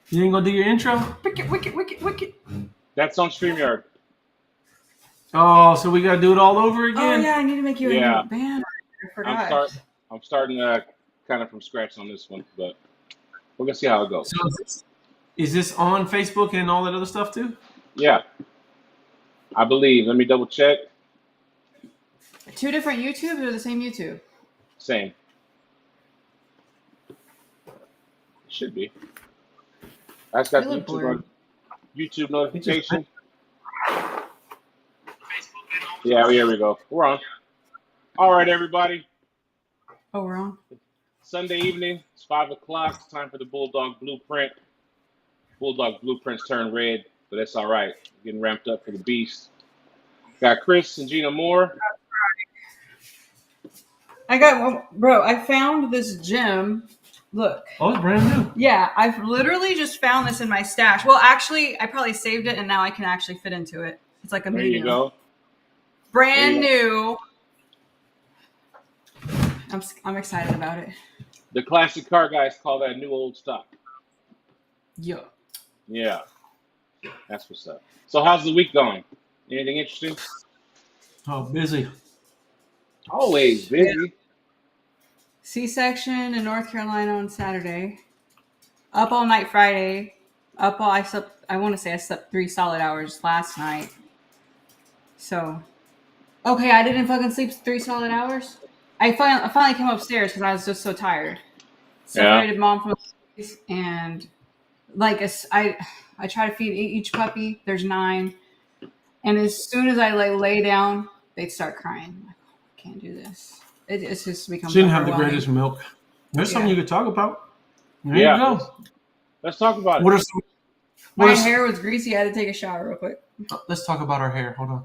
You ain't gonna do your intro? Wicked, wicked, wicked, wicked. That's on StreamYard. Oh, so we gotta do it all over Oh again? yeah, I need to make you a Yeah. new band. I forgot. I'm starting kind of from scratch on this one, but we're gonna see how it goes. So is this on Facebook and all that other stuff too? Yeah, I believe. Let me double check. Two different YouTubes or the same YouTube? Same. Should be. I just got They look blurry. YouTube notification. Yeah, here we go. We're on. All right, everybody. Oh, we're on. Sunday evening. It's 5 o'clock. It's time for the Bulldog Blueprint. Bulldog Blueprints turn red, but that's all right. Getting ramped up for the beast. Got Chris and Gina Moore. I found this gem. Look. Oh, it's brand new. Yeah, I've literally just found this in my stash. Well, actually, I probably saved it, and now I can actually fit into it. It's like a There medium. you go. Brand new. I'm excited about it. The classic car guys call that new old stock. Yeah. Yeah. That's what's up. So how's the week going? Anything interesting? Oh, busy. Always busy. C-section in North Carolina on Saturday. Up all night Friday. I want to say I slept 3 solid hours last night. So, okay, I didn't fucking sleep 3 solid hours. I finally came upstairs because I was just so tired. Separated mom from the babies, and like I try to feed each puppy. There's 9, and as soon as I lay down, they'd start crying. I'm like, oh, I can't do this. It's just become. She didn't have the greatest milk. There's something you could talk about. There you go. Let's talk about What it. are some? My hair was greasy. I had to take a shower real quick. Let's talk about our hair. Hold on.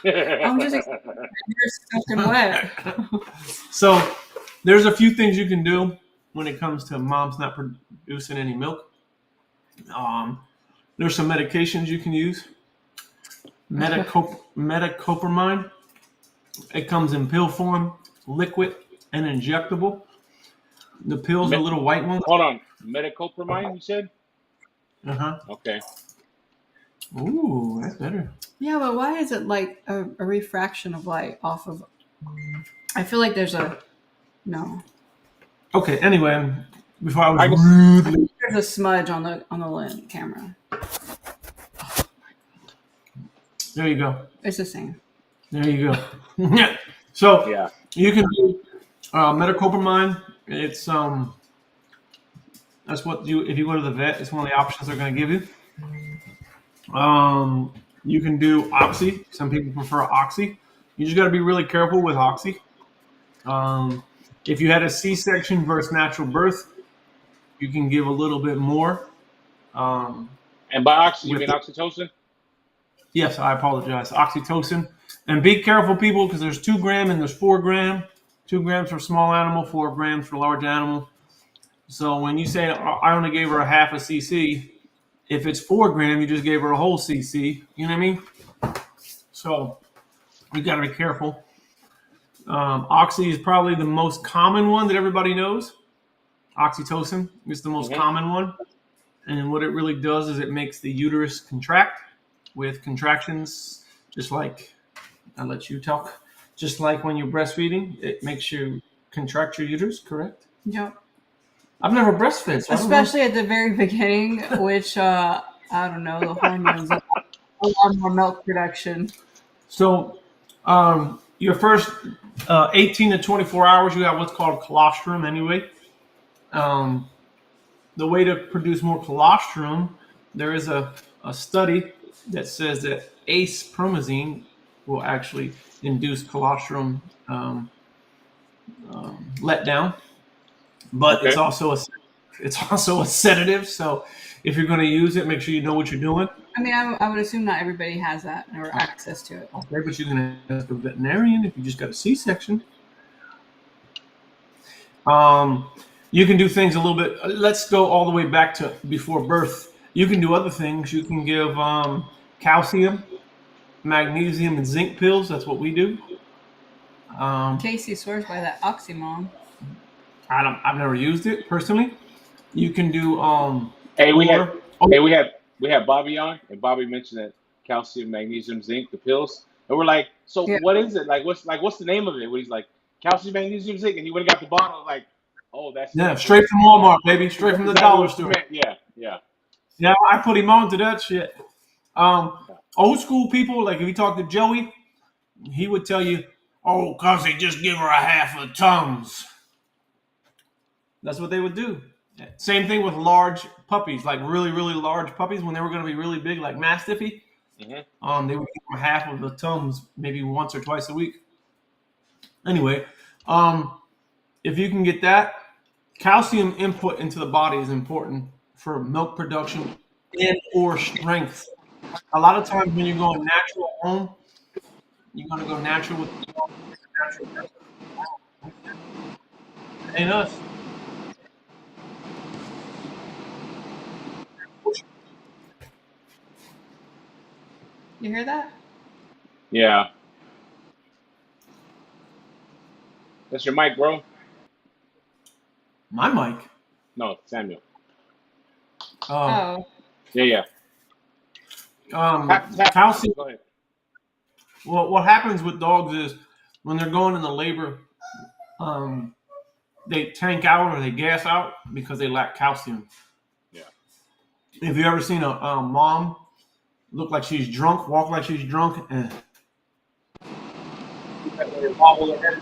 I'm just excited. My hair's soaking wet. So there's a few things you can do when it comes to moms not producing any milk. There's some medications you can use. Metoclopramide. It comes in pill form, liquid, and injectable. The pills are little white ones. Hold on. Metoclopramide, you said? Uh-huh. Okay. Ooh, that's better. Yeah, but why is it like a refraction of light off of? I feel like there's a no. Okay. Anyway, before I was rudely. There's a smudge on the camera. There you go. It's the same. There you go. So Yeah. you can do metoclopramide. It's that's what if you go to the vet, it's one of the options they're going to give you. You can do Oxy. Some people prefer Oxy. You just got to be really careful with Oxy. If you had a C-section versus natural birth, you can give a little bit more. And by Oxy, you mean oxytocin? Yes, I apologize. Oxytocin. And be careful, people, because there's 2 gram and there's 4 gram. 2 grams for small animal, 4 grams for large animal. So when you say I only gave her a half a cc, if it's 4 gram, you just gave her a whole cc. You know what I mean? So you got to be careful. Oxy is probably the most common one that everybody knows. Oxytocin is the most common one. And what it really does is it makes the uterus contract with contractions, just like, I'll let you talk, just like when you're breastfeeding, it makes you contract your uterus, correct? Yep. I've never breastfed. So especially at the very beginning, which, I don't know, the hormones, a lot more milk production. So your first 18 to 24 hours, you have what's called colostrum anyway. The way to produce more colostrum, there is a study that says that promazine will actually induce colostrum letdown, but it's also a sedative. So if you're going to use it, make sure you know what you're doing. I mean, I would assume not everybody has that or access to it. Okay, but you can ask a veterinarian if you just got a C-section. You can do things a little bit. Let's go all the way back to before birth. You can do other things. You can give calcium, magnesium, and zinc pills. That's what we do. Casey swears by that Oxymom. I've never used it personally. You can do Hey, we had Or hey we had Bobby on, and Bobby mentioned that calcium, magnesium, zinc, the pills, and we're like, so Yeah. what is it? What's the name of it? When he's like calcium, magnesium, zinc, and he went and got the bottle. Like, oh, that's yeah, it. So straight from Walmart, baby, straight that's from the exactly dollar what you store. meant. Yeah, yeah, Yeah, I put him on to that shit. yeah. Old school people, like if you talk to Joey, he would tell you, "Oh, cause they just give her a half of Tums." That's what they would do. Same thing with large puppies, like really, really large puppies. When they were going to be really big, like Mastiffy, Hmm. they would give them half of the Tums, maybe once or twice a week. Anyway, um, if you can get that, calcium input into the body is important for milk production and or strength. A lot of times when you're going natural at home, you're going to go natural with the dog. Natural. Ain't us. You hear that? Yeah. That's your mic, bro. My mic. No, Samuel. Um, Oh, Yeah, yeah. Tap. calcium. Go ahead. Well, what happens with dogs is when they're going into labor, um, they tank out or they gas out because they lack calcium. Yeah. Have you ever seen a mom look like she's drunk, walk like she's drunk, and wobble her head?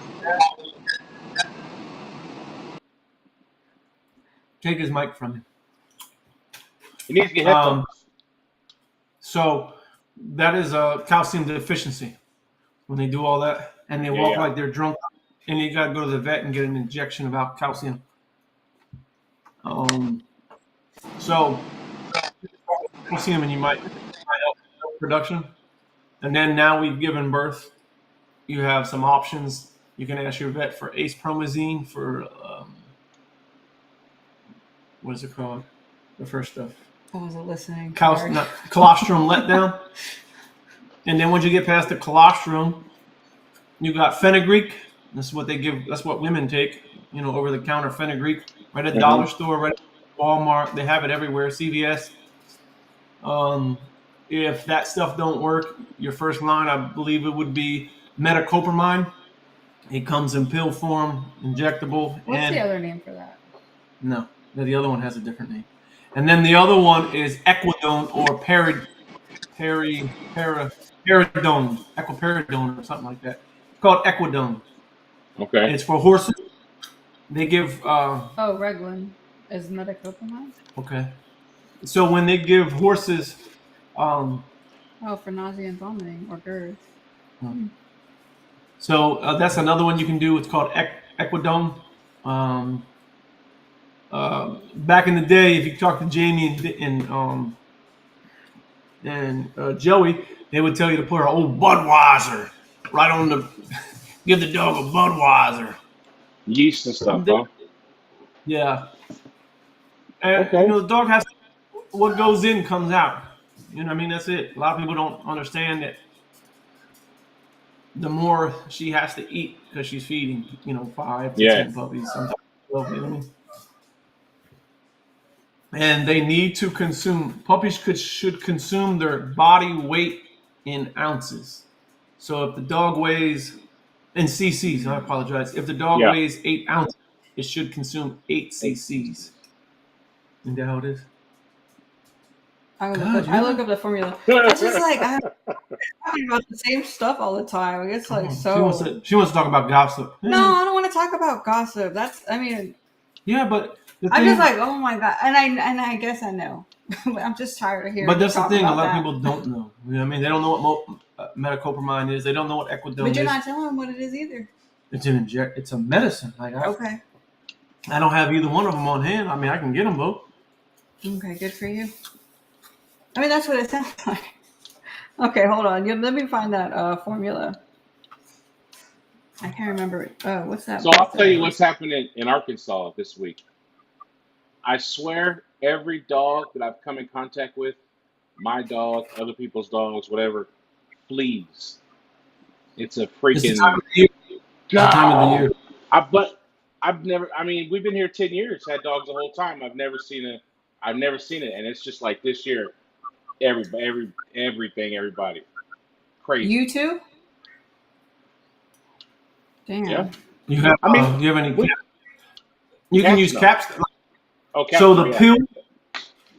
Take his mic from him. He needs to get Um, headphones. so that is a calcium deficiency when they do all that and they Yeah, walk yeah. like they're drunk, and you got to go to the vet and get an injection of calcium. So calcium, and you might help milk production. And then now we've given birth, you have some options. You can ask your vet for ace promazine for what is it called? The first stuff. I wasn't listening. Not, colostrum letdown. And then once you get past the colostrum, you got fenugreek. That's what they give. That's what women take. Over the counter fenugreek. Right at the Hmm. dollar store, right at Walmart. They have it everywhere. CVS. If that stuff don't work, your first line, I believe it would be metoclopramide. It comes in pill form, injectable, What's the and other name for that? no, the other one has a different name. And then the other one is equidone or peridone, equiperidone or something like that. It's called equidone. Okay. It's for horses. They give Oh, Reglan is metoclopramide. okay. So when they give horses, um, Oh, for nausea and vomiting or GERD. so that's another one you can do. It's called equidone. Um, Back in the day, if you talk to Jamie and Joey, they would tell you to put an old Budweiser right on the. Give the dog a Budweiser. Yeast and stuff, huh? Yeah, and Okay. the dog has what goes in comes out. I mean, that's it. A lot of people don't understand that the more she has to eat because she's feeding, 5 to 10 Yeah. puppies, sometimes 12. And they need to consume. Puppies should consume their body weight in ounces. So if the dog weighs in cc's, I apologize. If the dog Yeah. weighs 8 ounces, it should consume 8 cc's. Isn't that how it is? I God, look up the formula. It's just like I'm talking about the same stuff all the time. It's like so. She wants to talk about gossip. No, I don't want to talk about gossip. Yeah, but the I'm thing, just like, oh my god, and I guess I know. I'm just tired of hearing. but that's you the talk thing. A about lot that. of people don't know. What I mean, they don't know what metoclopramide is. They don't know what equidone But you're is. not telling them what it is either. It's an It's a medicine. Okay. I don't have either one of them on hand. I mean, I can get them both. Okay, good for you. I mean, that's what it sounds like. Okay, hold on. Let me find that formula. I can't remember it. Oh, what's that? So I'll tell you what's happening in Arkansas this week. I swear, every dog that I've come in contact with, my dog, other people's dogs, whatever, fleas. It's a It's the time freaking of the year. It's the time of the God. year. But I've never. I mean, we've been here 10 years, had dogs the whole time. I've never seen I've never seen it, and it's just like this year, everybody, crazy. You too? Damn. Yeah, You have I mean, you have any? we You can caps use no. caps. Oh, caps So no, the yeah, pill,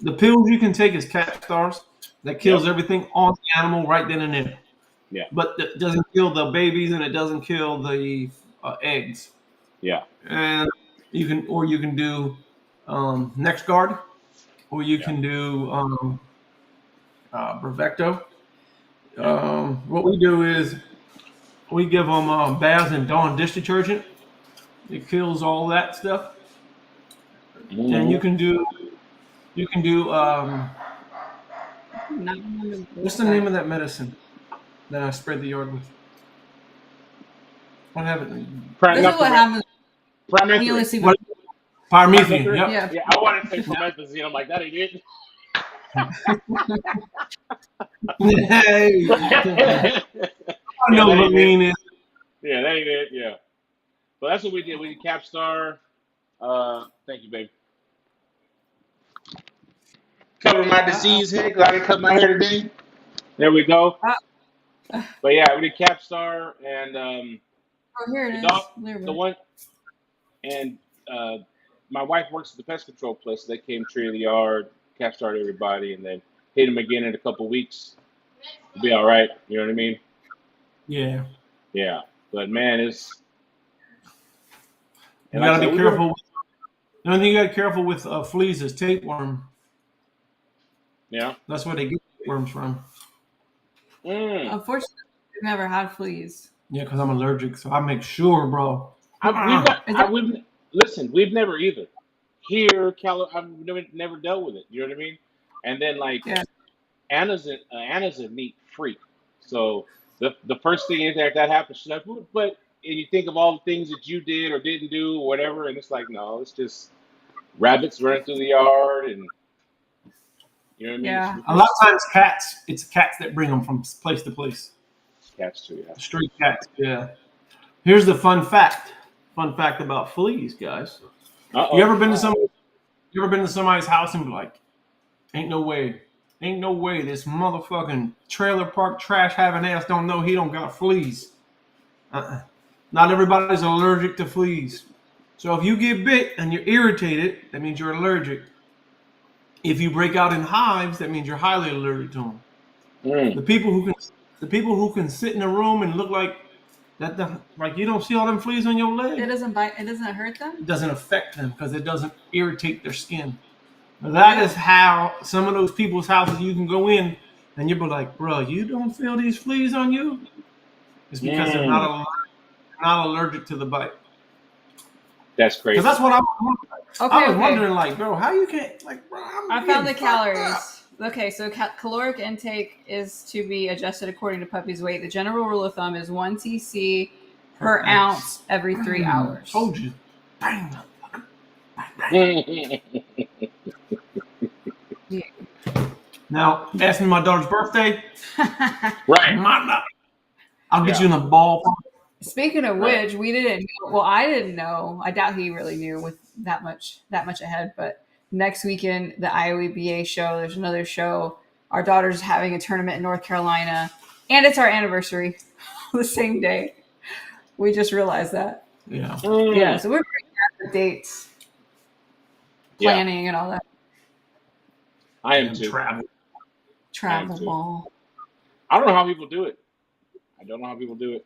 the pills you can take is cap stars that kills yep, everything on the animal right then and there. yeah, But it doesn't kill the babies and it doesn't kill the eggs. yeah, And you can do next guard, or you yeah, can do Brevecto. yeah. What we do is we give them baths in Dawn dish detergent. It kills all that stuff. And Mm-hmm. you can do Not remember what's this the name guy. of that medicine that I spread the yard with? What happened? This is what happens when you only Promethrin. sleep with. What Parmethium? Promethrin. Yep. Yeah. Yeah, I wanted to say promethazine. I'm like, that ain't it. Hey, Yeah, I know that what ain't it. lean is. Yeah, that ain't it. Yeah. But that's what we did. We did Capstar. Thank you, babe. Cover my Uh-oh. disease head because I didn't cut my hair today. There we go. Uh, But yeah, we did Capstar and oh, here the it dog, is. There we the go. one, and my wife works at the pest control place. So they came treated the yard, Capstarred everybody, and then hit him again in a couple weeks. We'll be all right. You know what I mean? Yeah, Yeah. But man, it's you and like I got to said, be we're doing. careful. The only thing you got to be careful with fleas is tapeworm. Yeah. That's where they get worms from. Mm. Unfortunately, we've never had fleas. Yeah, because I'm allergic, so I make sure, bro. We've not. Is that Listen. We've never either. Here, I've never dealt with it. You know what I mean? And then like yeah? Anna's a neat freak. So the first thing is that happens, she's like, "Well, but and you think of all the things that you did or didn't do or whatever, and it's like, no, it's just rabbits running through the yard, and you know what I mean? Yeah. A lot of times, it's cats that bring them from place to place. Cats too, yeah. Street cats. Yeah. Here's the fun fact. Fun fact about fleas, guys. Uh You oh. ever been to some? You ever been to somebody's house and be like, "Ain't no way, ain't no way, this motherfucking trailer park trash having ass don't know he don't got fleas." Not everybody's allergic to fleas. So if you get bit and you're irritated, that means you're allergic. If you break out in hives, that means you're highly allergic to them. Mm. The people who can sit in a room and look like that, like you don't see all them fleas on your leg. It doesn't bite. It doesn't hurt them. It doesn't affect them because it doesn't irritate their skin. That is how some of those people's houses you can go in and you'll be like, bro, you don't feel these fleas on you? It's because they're Mm. not allergic to the bite. That's Because crazy. that's what I was wondering. Okay. I was Okay. wondering, like, bro, how you can't, like, bro, I found the calories. Okay, so caloric intake is to be adjusted according to puppy's weight. The general rule of thumb is 1 cc per ounce every 3 hours. Told you. Bang. Yeah. Now, ask me my daughter's birthday. Right. I'll get Yeah. you in the ballpark. Speaking of Right. which, we didn't know. Well, I didn't know. I doubt he really knew with that much ahead. But next weekend, the IOEBA show. There's another show. Our daughter's having a tournament in North Carolina, and it's our anniversary, the same day. We just realized that. Yeah. Mm. Yeah, so we're bringing out the dates, Yeah. planning, and all that. I am And too. travel. Travel too. ball. I don't know how people do it. I don't know how people do it.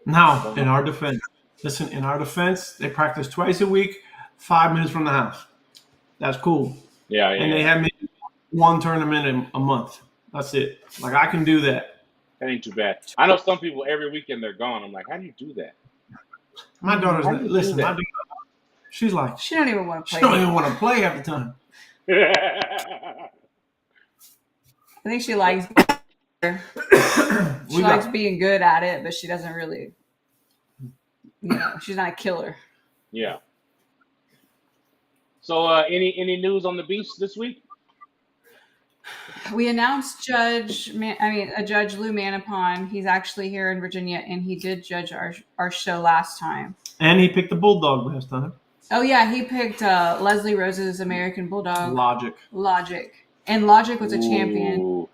Now, in our defense, listen, in our defense, they practice twice a week, 5 minutes from the house. That's cool. Yeah, And they have maybe one tournament a month. That's it. Like, I can do that. That ain't too bad. I know some people every weekend they're gone. I'm like, how do you do that? My daughter's, How do you do listen, that? she's like, She don't even want to she play. don't even want to play half the time. I think she likes. She We likes got, being good at it, but she doesn't really. She's not a killer. Yeah. So, any news on the beast this week? We announced Judge Lou Manapon. He's actually here in Virginia, and he did judge our show last time. and he picked the bulldog last time. Oh yeah, he picked Leslie Rose's American Bulldog, Logic. Logic, and Logic was a champion Ooh.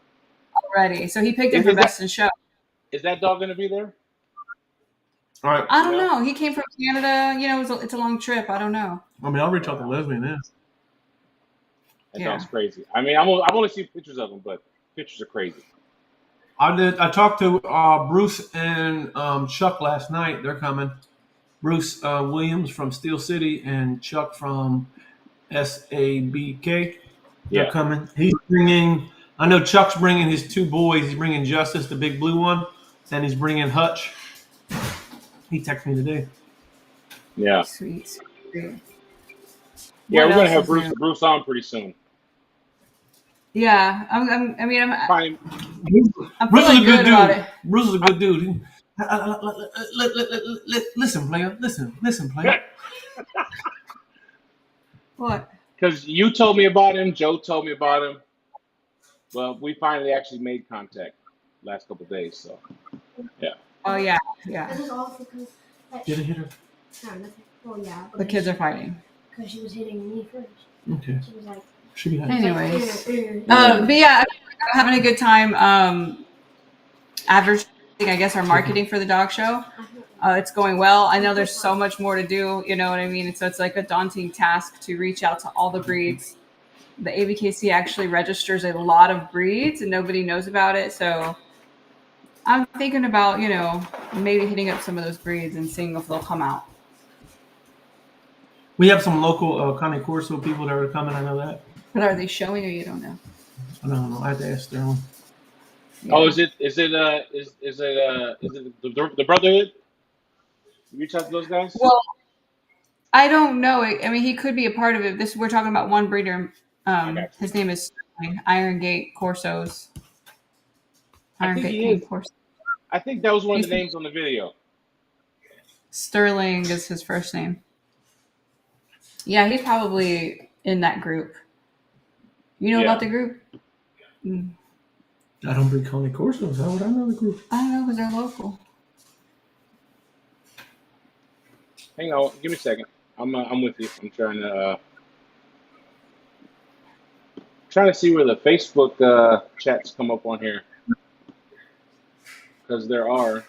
already, so he picked him Is, for is that best in show. is that dog gonna be there? All right. I don't You know? know. He came from Canada. You know, it's a long trip. I don't know. I mean, I'll reach out to Leslie and ask. That Yeah. dog's crazy. I mean, I've only seen pictures of him, but pictures are crazy. I talked to Bruce and Chuck last night. They're coming. Bruce Williams from Steel City and Chuck from SABK. They're Yeah. coming. He's bringing. I know Chuck's bringing his two boys. He's bringing Justice, the big blue one, and he's bringing Hutch. He texted me today. Yeah. Sweet. Great. Yeah, What we're gonna else have is new? Bruce on pretty soon. Yeah, I'm Fine. Bruce is feeling a good good about dude. it. Bruce is a good dude. Listen, player. Listen, player. What? Because you told me about him, Joe told me about him. Well, we finally actually made contact last couple of days. So yeah. Oh yeah, yeah. This is all because Did it hit her? no, nothing. Well, yeah. The kids are fighting. Because she was hitting me first. Okay. She was like, Should be. Anyways, "Ugh." but yeah, I'm having a good time. Advertising, I guess, our marketing for the dog show. It's going well. I know there's so much more to do. You know what I mean? And so it's like a daunting task to reach out to all the breeds. The ABKC actually registers a lot of breeds, and nobody knows about it. So I'm thinking about, maybe hitting up some of those breeds and seeing if they'll come out. We have some local Cane Corso people that are coming. I know that. But are they showing or you don't know? I don't know. I have to ask Sterling. Yeah. Oh, is it the Brotherhood? You reach out to those guys? Well, I don't know. I mean, he could be a part of it. We're talking about one breeder. His name is Iron Gate Corsos. I think he is. Corso. I think that was one of the names on the video. Sterling is his first name. Yeah, he's probably in that group. You know about the group? I don't breed Cane Corsos. How would I know the group? I don't know because they're local. Hang on, give me a second. I'm with you. I'm trying to see where the Facebook chats come up on here, because there are.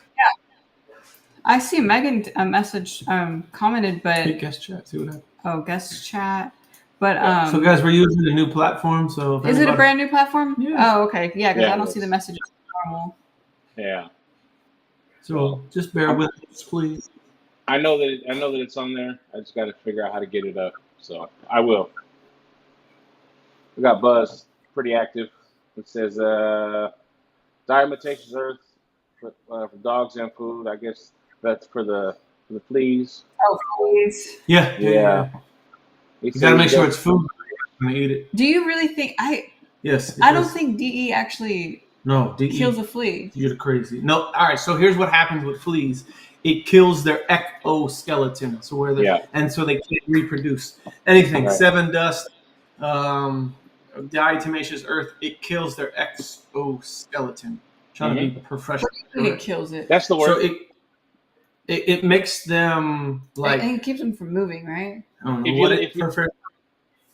I see Megan a message commented, but Hey, guest chat. See what happens. Guest chat. But So, guys, we're using a new platform. So, if is it a anybody- brand new platform? Yeah. Oh, okay. Yeah, because Yeah, I don't it see the is. messages normal. Yeah, So, just bear with us, please. I know that it's on there. I just got to figure out how to get it up. So I will. We got Buzz, pretty active. It says Diametaceous Earth for dogs and food. I guess that's for the fleas. Oh, please. Yeah. Yeah. You got to make sure it's food. I'm going to eat it. Do you really think Yes. I don't think DE actually No, DE. kills a flea. You're crazy. No. All right. So here's what happens with fleas. It kills their exoskeleton. So and so they can't reproduce anything. Right. Seven dust, diatomaceous earth. It kills their exoskeleton. Trying to be professional. It kills it. That's the word. So it makes them like and it keeps them from moving, right? I don't know If you- what if you-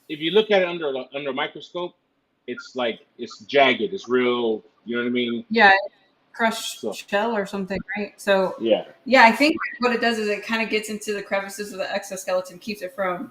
If you look at it under a microscope, it's like it's jagged. It's real. You know what I mean? Yeah, crushed So- shell or something, right? So Yeah. yeah, I think what it does is it kind of gets into the crevices of the exoskeleton, keeps it from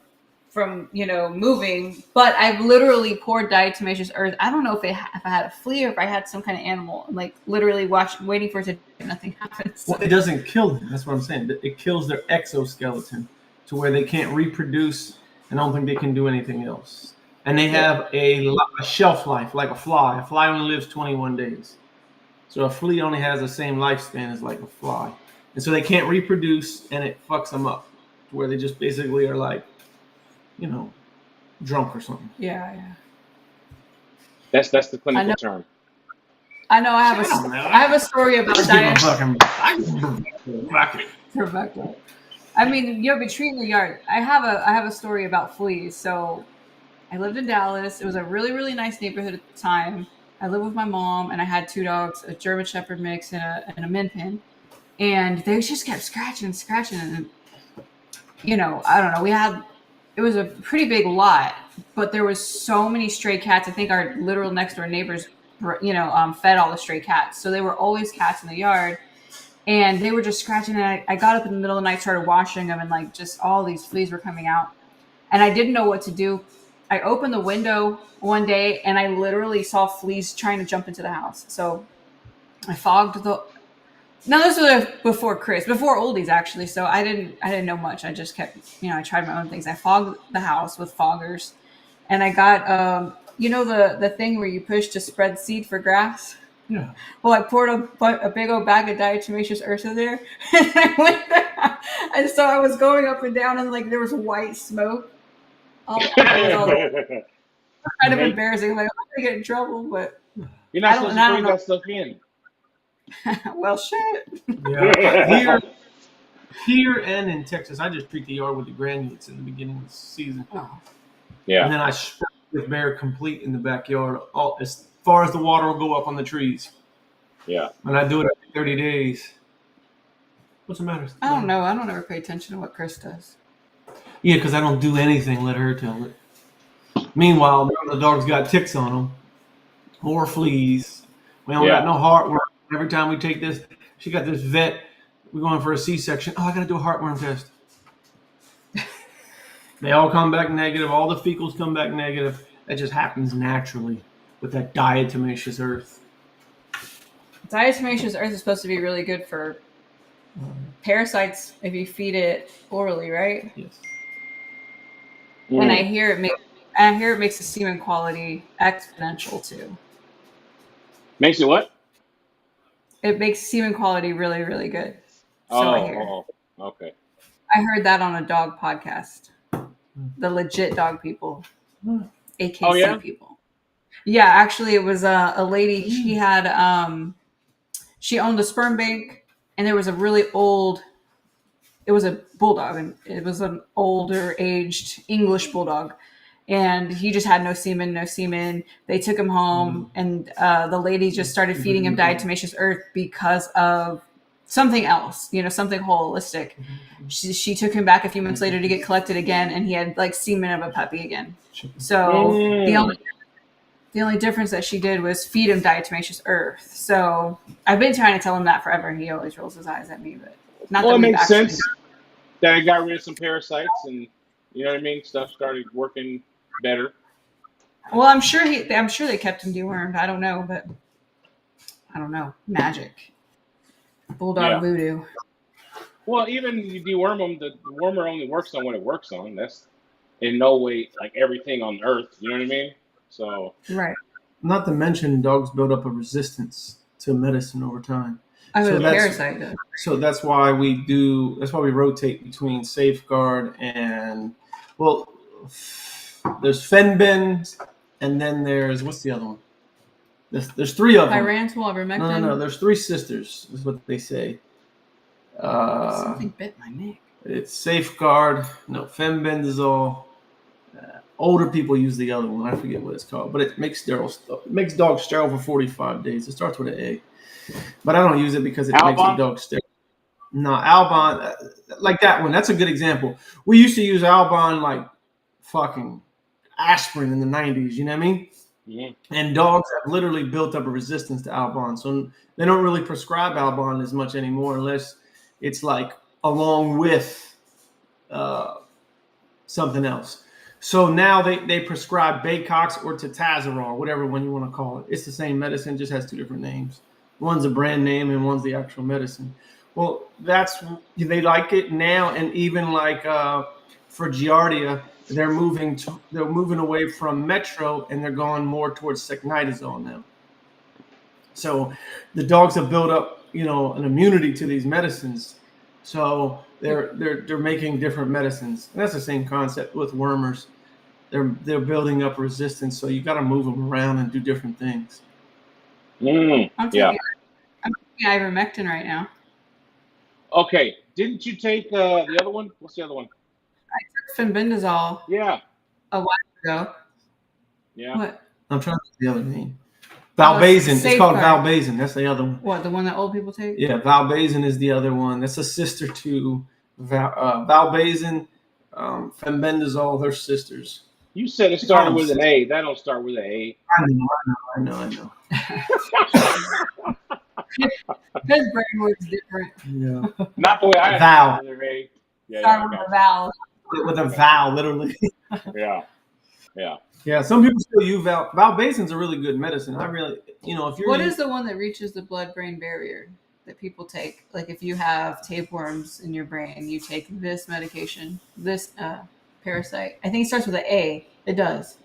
moving. But I've literally poured diatomaceous earth. I don't know if I had a flea or if I had some kind of animal, like literally waiting for it to do, nothing happens. well, it doesn't kill them. That's what I'm saying. It kills their exoskeleton to where they can't reproduce and I don't think they can do anything else. And they have a shelf life like a fly. A fly only lives 21 days. So a flea only has the same lifespan as like a fly. And so they can't reproduce and it fucks them up to where they just basically are like, drunk or something. Yeah. That's the I clinical know. term. I know. I have a story about Rebecca. I mean, you'll be treating the yard. I have a story about fleas. So I lived in Dallas. It was a really, really nice neighborhood at the time. I lived with my mom and I had two dogs, a German Shepherd mix and a Min Pin. And they just kept scratching. And, I don't know. We had it was a pretty big lot, but there was so many stray cats. I think our literal next door neighbors, fed all the stray cats. So there were always cats in the yard, and they were just scratching. And I got up in the middle of the night, started washing them, and like just all these fleas were coming out, and I didn't know what to do. I opened the window one day, and I literally saw fleas trying to jump into the house. So I fogged the. Now this was before Oldies actually. So I didn't know much. I just kept, I tried my own things. I fogged the house with foggers, and I got, the thing where you push to spread seed for grass. Yeah. Well, I poured a big old bag of diatomaceous earth in there, and I went there. And so I was going up and down, and like there was white smoke. All kind of embarrassing. Like I'm gonna get in trouble, but You're not supposed to bring that stuff in. well, shit. Yeah. Here and in Texas, I just treat the yard with the granulates in the beginning of the season. Oh. Yeah. And then I spray with Bear Complete in the backyard, as far as the water will go up on the trees. Yeah. And I do it every 30 days. What's the matter? I don't know. I don't ever pay attention to what Chris does. Yeah, because I don't do anything. Let her tell it. Meanwhile, the dog's got ticks on them or fleas. We don't got no heartworm. Every time we take this, she got this vet. We're going for a C-section. Oh, I got to do a heartworm test. They all come back negative. All the fecals come back negative. That just happens naturally with that diatomaceous earth. Diatomaceous earth is supposed to be really good for parasites if you feed it orally, right? Yes. And I hear it makes the semen quality exponential too. Makes it what? It makes semen quality really, really good. So I hear. Okay. I heard that on a dog podcast. The legit dog people, AKC people. Yeah, actually, it was a lady. She had she owned a sperm bank, and there was a really old. It was a bulldog, and it was an older aged English bulldog, and he just had no semen. They took him home, and the lady just started feeding him diatomaceous earth because of something else, something holistic. She took him back a few months later to get collected again, and he had like semen of a puppy again. So the only difference that she did was feed him diatomaceous earth. So I've been trying to tell him that forever, and he always rolls his eyes at me. But not that it we've makes actually sense that it got rid of some parasites, and you know what I mean. Stuff started working better. Well, I'm sure they kept him dewormed. I don't know, but I don't know. Magic. Bulldog voodoo. Well, even you deworm them, the wormer only works on what it works on. That's in no way like everything on Earth. You know what I mean? So right. Not to mention, dogs build up a resistance to medicine over time. Parasite does. So that's why we rotate between Safeguard and there's Fenbin, and then there's what's the other one? There's three of them. Pyrantel, ivermectin. No. There's three sisters. Is what they say. Something bit my neck. It's Safeguard. No, Fenbendazole. Older people use the other one. I forget what it's called, but it makes dogs sterile for 45 days. It starts with an A, but I don't use it because it makes the dog sterile. No, Albon, like that one. That's a good example. We used to use Albon like fucking aspirin in the 90s. You know what I mean? Yeah. And dogs have literally built up a resistance to Albon, so they don't really prescribe Albon as much anymore unless it's like along with something else. So now they prescribe Baycox or Tazarol, whatever one you want to call it. It's the same medicine, just has two different names. One's a brand name and one's the actual medicine. Well, they like it now, and even like for Giardia, they're moving away from Metro, and they're going more towards Secnidazole now. So the dogs have built up, an immunity to these medicines. So they're making different medicines, and that's the same concept with wormers. They're building up resistance, so you got to move them around and do different things. I'm taking ivermectin right now. Okay, didn't you take the other one? What's the other one? I took fenbendazole. Yeah. A while ago. Yeah. What? I'm trying to think the other name. Valbazin. It's called Valbazin. That's the other one. What, the one that old people take? Yeah, Valbazin is the other one. That's a sister to Valbazin. Fenbendazole. They're sisters. You said it They call started them with an sisters. A. That don't start with an A. I know. His brain was different. Yeah. Not the way I Val. understood it, A. Yeah, Started I with got a vowel. With a vowel, literally. you. Yeah. Yeah, some people still use Valbacen's a really good medicine. I really, if you're What is the one that reaches the blood-brain barrier that people take? Like if you have tapeworms in your brain, you take this medication, this parasite. I think it starts with an A. It does.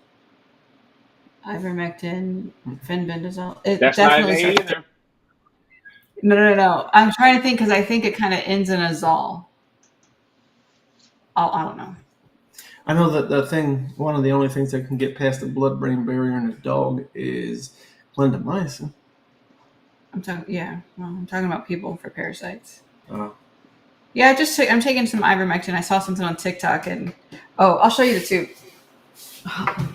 Ivermectin, fenbendazole. It That's not an definitely A starts. either. No. I'm trying to think because I think it kind of ends in a zol. I don't know. I know that one of the only things that can get past the blood-brain barrier in a dog is clindamycin. I'm talking about people for parasites. Yeah, I'm taking some ivermectin. I saw something on TikTok, and I'll show you the tube.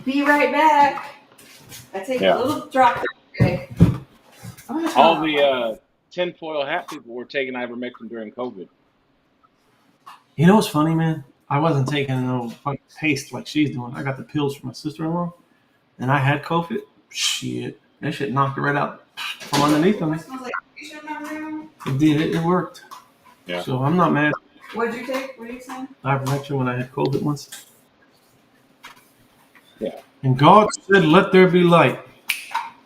Be right back. I take a little drop. Okay. All the tinfoil hat people were taking ivermectin during COVID. You know what's funny, man? I wasn't taking no fucking paste like she's doing. I got the pills from my sister-in-law, and I had COVID. Shit, that shit knocked it right out from underneath them. It smells like patient in my room. It did. It worked. Yeah. So I'm not mad. What'd you take? What are you saying? Ivermectin when I had COVID once. Yeah. And God said, "Let there be light."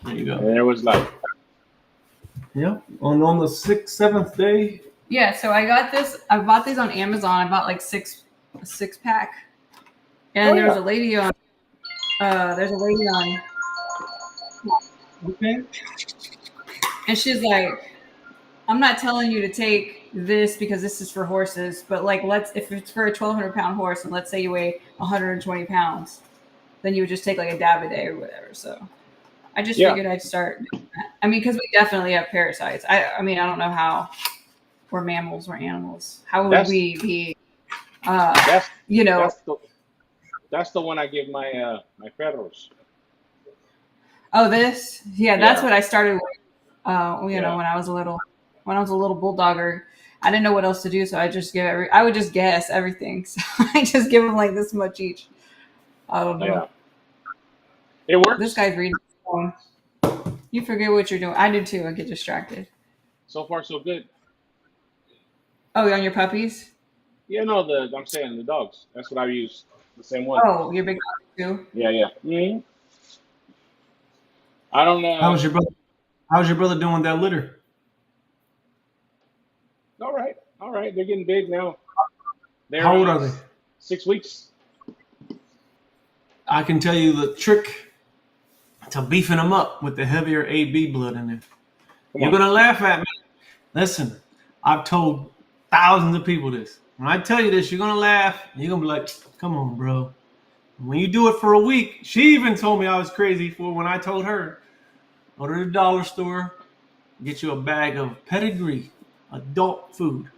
There you go. And there was like, Yeah. On the 6th, 7th day. Yeah, so I got this. I bought these on Amazon. I bought like a 6-pack. And there's a lady on. Okay. And she's like, I'm not telling you to take this because this is for horses, but like, if it's for a 1,200-pound horse, and let's say you weigh 120 pounds, then you would just take like a dab a day or whatever. So I just figured I'd start. I mean, because we definitely have parasites. I mean, I don't know how we're mammals, we're animals. How would we be? that's the one I give my my feathers. Oh, this? Yeah, that's what I started with. When Yeah. I was a little bulldogger, I didn't know what else to do, so I just I would just guess everything. So I just give them like this much each. I don't know. Yeah. It works. This guy's reading his phone. You forget what you're doing. I do too. I get distracted. So far, so good. Oh, you're on your puppies? Yeah, no, I'm saying the dogs. That's what I use. The same one. Oh, your big dog too? Yeah. Mm-hmm. I don't know. How's your brother doing with that litter? All right. They're getting big now. How old are they? 6 weeks. I can tell you the trick to beefing them up with the heavier AB blood in there. You're going to laugh at me. Listen, I've told thousands of people this. When I tell you this, you're going to laugh. You're going to be like, come on, bro. When you do it for a week, she even told me I was crazy for when I told her, go to the dollar store, get you a bag of pedigree, adult food,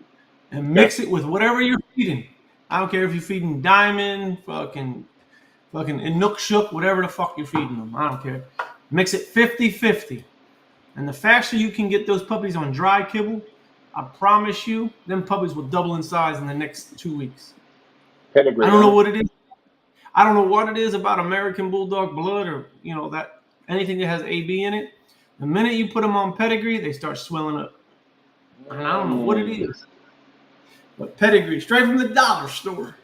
and mix it with whatever you're feeding. I don't care if you're feeding Diamond, fucking Inukshuk, whatever the fuck you're feeding them. I don't care. Mix it 50-50. And the faster you can get those puppies on dry kibble, I promise you, them puppies will double in size in the next 2 weeks. Pedigree. I don't know what it is. I don't know what it is about American Bulldog blood or, that anything that has AB in it. The minute you put them on pedigree, they start swelling up. And I don't know what it is. But pedigree, straight from the dollar store.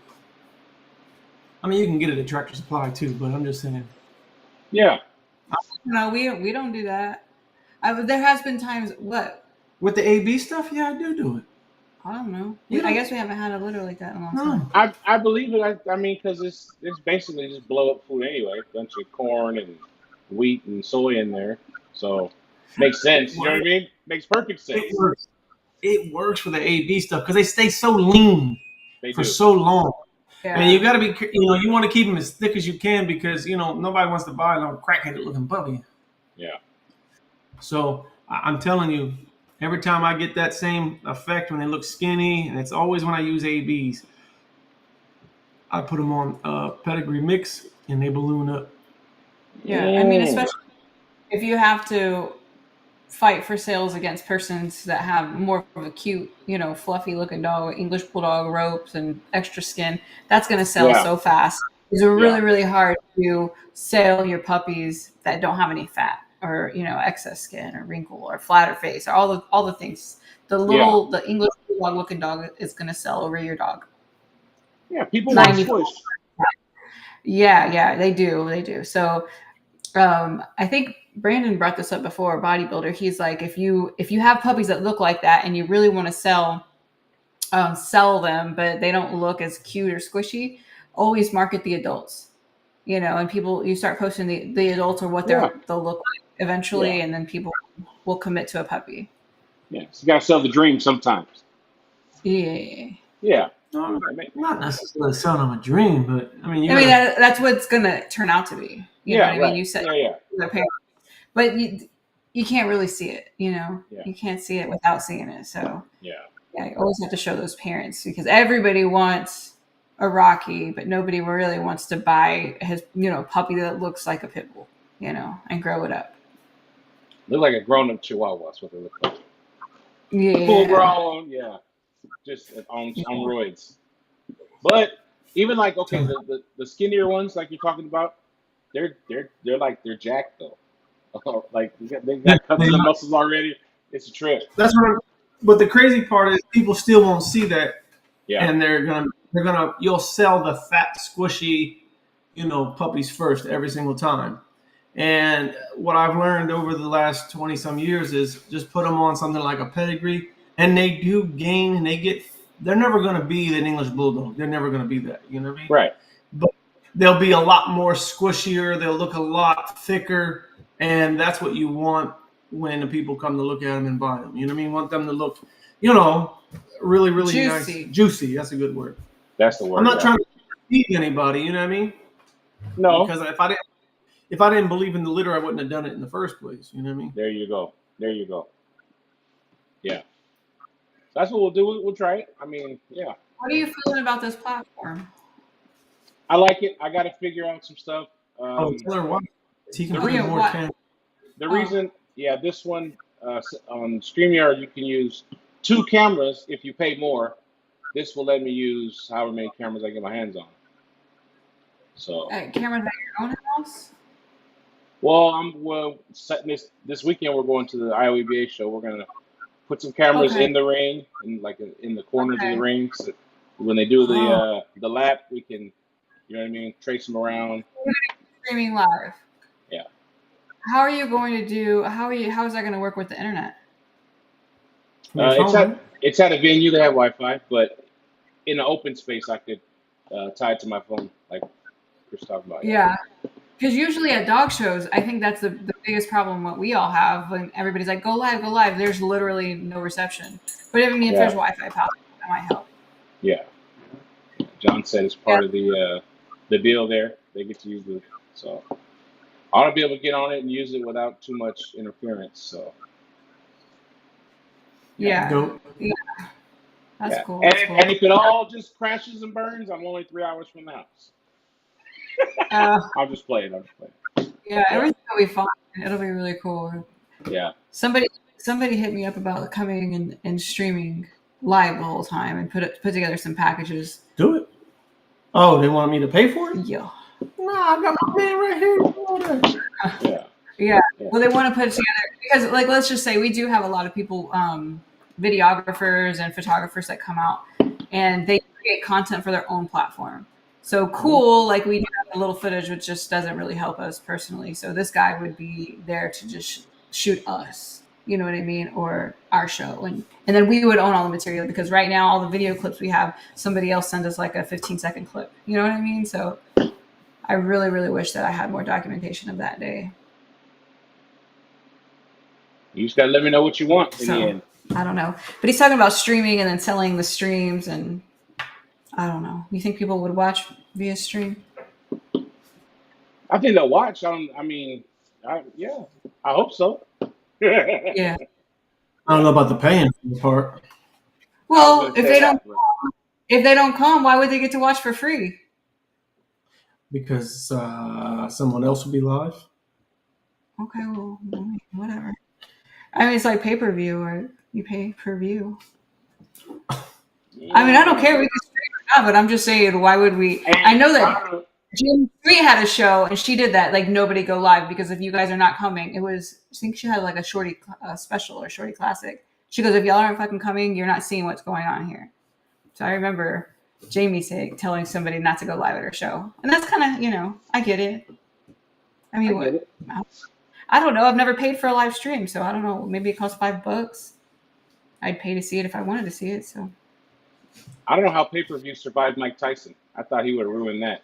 I mean, you can get it at Tractor Supply too, but I'm just saying. Yeah. No, we don't do that. There has been times, what? With the AB stuff, yeah, I do it. I don't know. Yeah. I guess we haven't had a litter like that in a long time. No. I believe it. I mean, because it's basically just blow up food anyway. A bunch of corn and wheat and soy in there. So, makes sense. You know what I mean? Makes perfect sense. It works for the AB stuff because they stay so lean for so long. Yeah. And you got to be, you want to keep them as thick as you can because, nobody wants to buy a little crackheaded looking puppy. Yeah. So I'm telling you, every time I get that same effect when they look skinny, and it's always when I use ABs, I put them on pedigree mix and they balloon up. Yeah. I mean, especially if you have to fight for sales against persons that have more of a cute, fluffy looking dog, English Bulldog ropes and extra skin. That's going to sell Yeah. so fast. It's really, Yeah. really hard to sell your puppies that don't have any fat or, excess skin or wrinkle or flatter face or all the things. The English Bulldog looking dog is going to sell over your dog. Yeah. People want 90. squish. Yeah, they do. So I think Brandon brought this up before, a bodybuilder. He's like, if you have puppies that look like that and you really want to sell them, but they don't look as cute or squishy, always market the adults. And you start posting the adults or what they'll look like eventually, Yeah. and then people will commit to a puppy. Yeah. So you gotta sell the dream sometimes. Yeah. Yeah. No, not necessarily selling them a dream, but I mean, that's what it's gonna turn out to be. You know what I mean? You said the parents, but you can't really see it. Yeah. You can't see it without seeing it. So Yeah. you always have to show those parents, because everybody wants a Rocky, but nobody really wants to buy his puppy that looks like a pit bull, and grow it up. Look like a grown-up Chihuahua. That's what they look like. Yeah. Full grown. Yeah. Just on roids. But even like, okay, the skinnier ones like you're talking about, they're jacked though. Like they got cuts in the muscles already. It's a trip. That's what. But the crazy part is people still won't see that, Yeah. and you'll sell the fat, squishy, puppies first every single time. And what I've learned over the last 20 some years is just put them on something like a pedigree, and they do gain, and they're never going to be an English Bulldog. They're never going to be that. You know what I mean? Right. But they'll be a lot more squishier. They'll look a lot thicker, and that's what you want when the people come to look at them and buy them. You know what I mean? You want them to look, really, really Juicy. nice. Juicy. That's a good word. That's the word. I'm not trying to feed anybody. You know what I mean? No. Because if I didn't believe in the litter, I wouldn't have done it in the first place. You know what I mean? There you go. Yeah. So that's what we'll do. We'll try it. I mean, yeah. What are you feeling about this platform? I like it. I got to figure out some stuff. Tell her why. He can the put reason more why- can. The reason, this one on StreamYard, you can use 2 cameras if you pay more. This will let me use however many cameras I get my hands on. So, Cameras at your own house? well, setting this weekend. We're going to the IOEBA show. We're gonna put some cameras Okay. in the ring and like in the corners of Okay. the ring. So when they do the lap, we can, you know what I mean, trace them around. Streaming live. Yeah. How are you going to do? How is that going to work with the internet? It's at a venue. They have Wi-Fi, but in an open space, I could tie it to my phone, like Chris talked about. Yeah. Because usually at dog shows, I think that's the biggest problem what we all have when everybody's like, go live. There's literally no reception. But if there's Wi-Fi power, that might help. Yeah. John said it's part of the deal there. They get to use it. So I ought to be able to get on it and use it without too much interference. So Yeah. Dope. Yeah. That's cool. And, That's cool. and if it all just crashes and burns, I'm only 3 hours from the house. I'll just play it. Yeah, everything will be fine. It'll be really cool. Yeah. Somebody hit me up about coming and streaming live the whole time and put together some packages. Do it. Oh, they want me to pay for it? Yeah. No, I got my man right here. Yeah. Well, they want to put it together because, like, let's just say we do have a lot of people, videographers and photographers that come out and they create content for their own platform. So cool, like we do have a little footage, which just doesn't really help us personally. So this guy would be there to just shoot us, you know what I mean, or our show, and then we would own all the material because right now all the video clips we have, somebody else sends us like a 15-second clip. You know what I mean? So I really, really wish that I had more documentation of that day. You just gotta let me know what you want in So, the end. I don't know, but he's talking about streaming and then selling the streams, and I don't know. You think people would watch via stream? I think they'll watch. I hope so. Yeah. I don't know about the paying part. Well, if they don't come, why would they get to watch for free? Because someone else will be live. Okay, well, whatever. I mean, it's like pay-per-view, or you pay per view. I mean, I don't care if we can stream or not, but I'm just saying, why would we? I know that Jim 3 had a show, and she did that, like, nobody go live, because if you guys are not coming, it was, I think she had like a shorty special or shorty classic. She goes, if y'all aren't fucking coming, you're not seeing what's going on here. So I remember Jamie telling somebody not to go live at her show. And that's kind of, you know, I get it. I mean, I don't know. I've never paid for a live stream, so I don't know. Maybe it costs $5. I'd pay to see it if I wanted to see it. So I don't know how pay-per-view survived Mike Tyson. I thought he would have ruined that.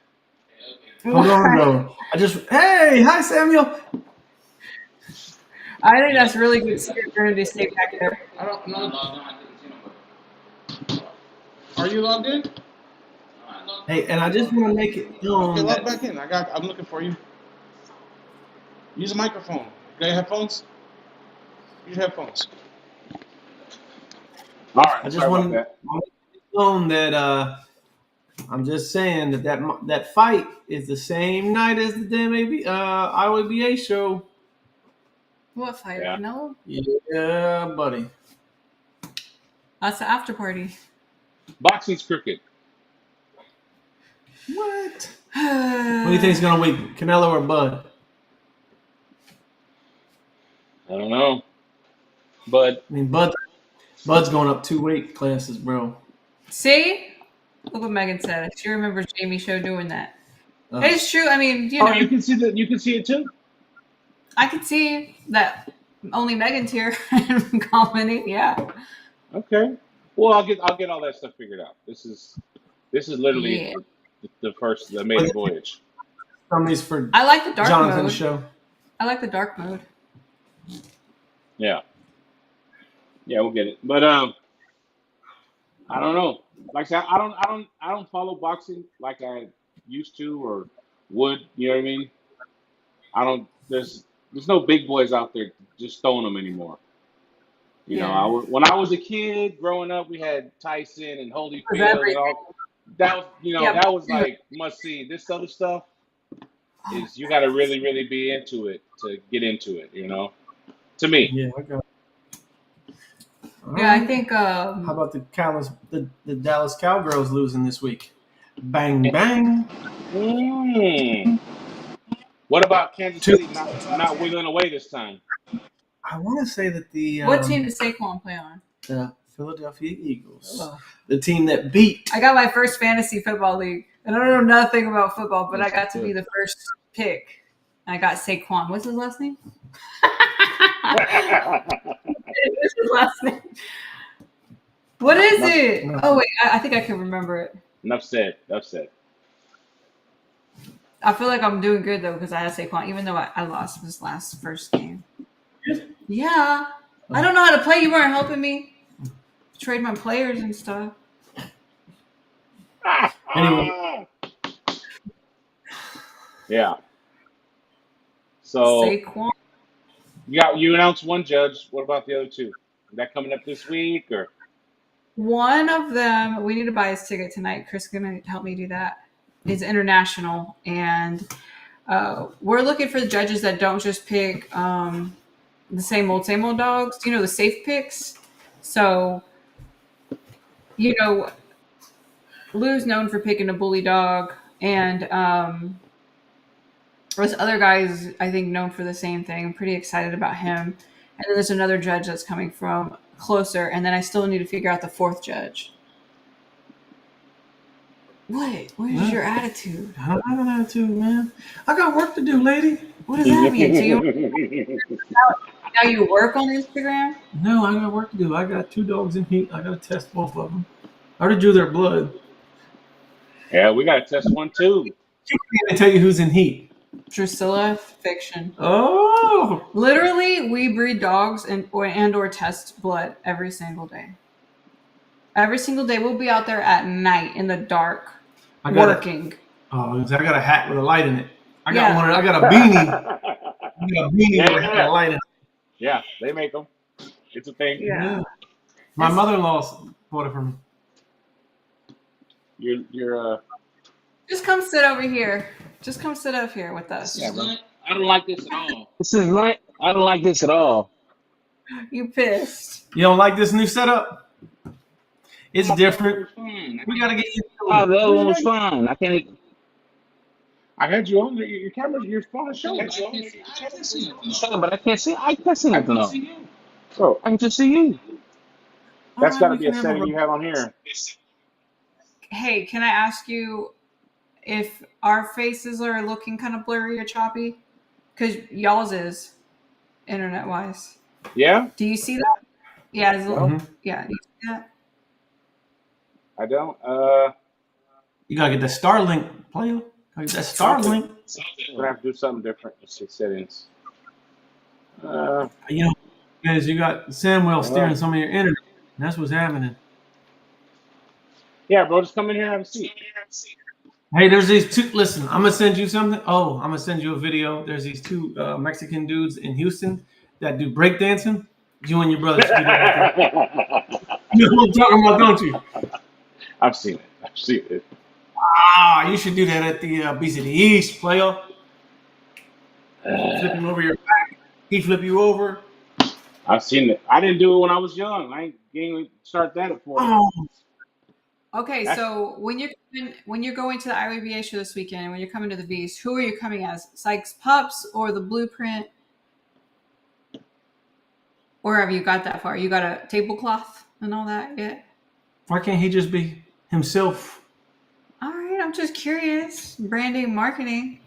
Hold on, though. Hey, hi, Samuel. I think that's really good security to stay back there. I don't know. Are you logged in? Hey, and I just want to make it known Okay, that log back in. I'm looking for you. Use a microphone. You got headphones? Use headphones. All right. I just want to make it known that I'm just saying that fight is the same night as the damn IWBA show. What fight? Yeah. Canelo? Yeah, buddy. That's the after party. Boxing's crooked. What? What do you think is going to win, Canelo or Bud? I don't know. But I mean, Bud's going up 2 weight classes, bro. See? Look what Megan said. She remembers Jamie's show doing that. It's true. I mean, you know. you can see that. You can see it too. I could see that only Megan's here and commenting. Yeah. Okay. Well, I'll get all that stuff figured out. This is literally the maiden voyage. Somebody's for I like the dark Jonathan's mode. show. I like the dark mode. Yeah. Yeah, we'll get it. But I don't know. Like I said, I don't follow boxing like I used to or would. You know what I mean? I don't. There's no big boys out there just throwing them anymore. You know, when I was a kid growing up, we had Tyson and Holyfield and all. That was, that was like must see. This other stuff is you got to really, really be into it to get into it. You know, to me. Yeah, I got it. Yeah, I think. How about the Dallas Cowgirls losing this week? Bang bang. What about Kansas City not wiggling away this time? I want to say that the what team does Saquon play on? The Philadelphia Eagles, the team that beat. I got my first fantasy football league, and I don't know nothing about football, but I got to be the first pick. I got Saquon. What's his last name? What's his last name? What is it? No. Oh wait, I think I can remember it. Enough said. I feel like I'm doing good though because I had Saquon, even though I lost this first game. Yeah, I don't know how to play. You weren't helping me trade my players and stuff. Anyway, yeah. So Saquon. you announced one judge. What about the other two? Is that coming up this week or? One of them, we need to buy his ticket tonight. Chris is going to help me do that. It's international, and we're looking for the judges that don't just pick the same old dogs. You know, the safe picks. So, you know, Lou's known for picking a bully dog, and there's other guys I think known for the same thing. I'm pretty excited about him. And then there's another judge that's coming from closer, and then I still need to figure out the fourth judge. What? What is your attitude? I don't have an attitude, man. I got work to do, lady. What does that mean? Do you now you work on Instagram? No, I got work to do. I got 2 dogs in heat. I got to test both of them. I already drew their blood. Yeah, we got to test one too. She can't even tell you who's in heat. Drusilla Fiction. Oh, Literally, we breed dogs and or test blood every single day. Every single day, we'll be out there at night in the dark working. I got a hat with a light in it. I got one. I got a beanie. I got a beanie with a light in it. Yeah, they make them. It's a thing. Yeah. My mother-in-law bought it for me. You're Just come sit over here. Just come sit up here with us. Yeah, bro. I don't like this at all. I don't like this at all. You pissed. You don't like this new setup? It's different. Fine. We gotta get used to Oh, it. the other one was fine. I can't. I had you on your camera. Your phone is showing. I can't see nothing. Showing, but I can't see. I can't see I nothing. can Else. see you. So I can just see you. All That's right, got to we be a can have setting you have on here. Hey, can I ask you if our faces are looking kind of blurry or choppy? Because y'all's is, internet-wise. Yeah. Do you see that? Yeah. Mhm. Yeah. Do you see that? I don't. You gotta get that Starlink, player. Gotta get that Starlink. Gonna have to do something different. Let's see settings. You know, because you got Samuel steering some of your internet. That's what's happening. Yeah, bro. Just come in here and have a seat. Hey, there's these two. Listen, I'm gonna send you something. Oh, I'm gonna send you a video. There's these two Mexican dudes in Houston that do breakdancing. You and your brother should do that. You know what I'm talking about, don't you? I've seen it. I've seen it. Ah, you should do that at the Beast of the East, player. Flip him over your back. He flip you over. I've seen it. I didn't do it when I was young. I ain't gonna start that at 40. Oh, Okay, That's- so when you're going to the IWBA show this weekend, and when you're coming to the Beast, who are you coming as? SykesPups or the Blueprint? Or have you got that far? You got a tablecloth and all that yet? why can't he just be himself? All right, I'm just curious. Branding, marketing.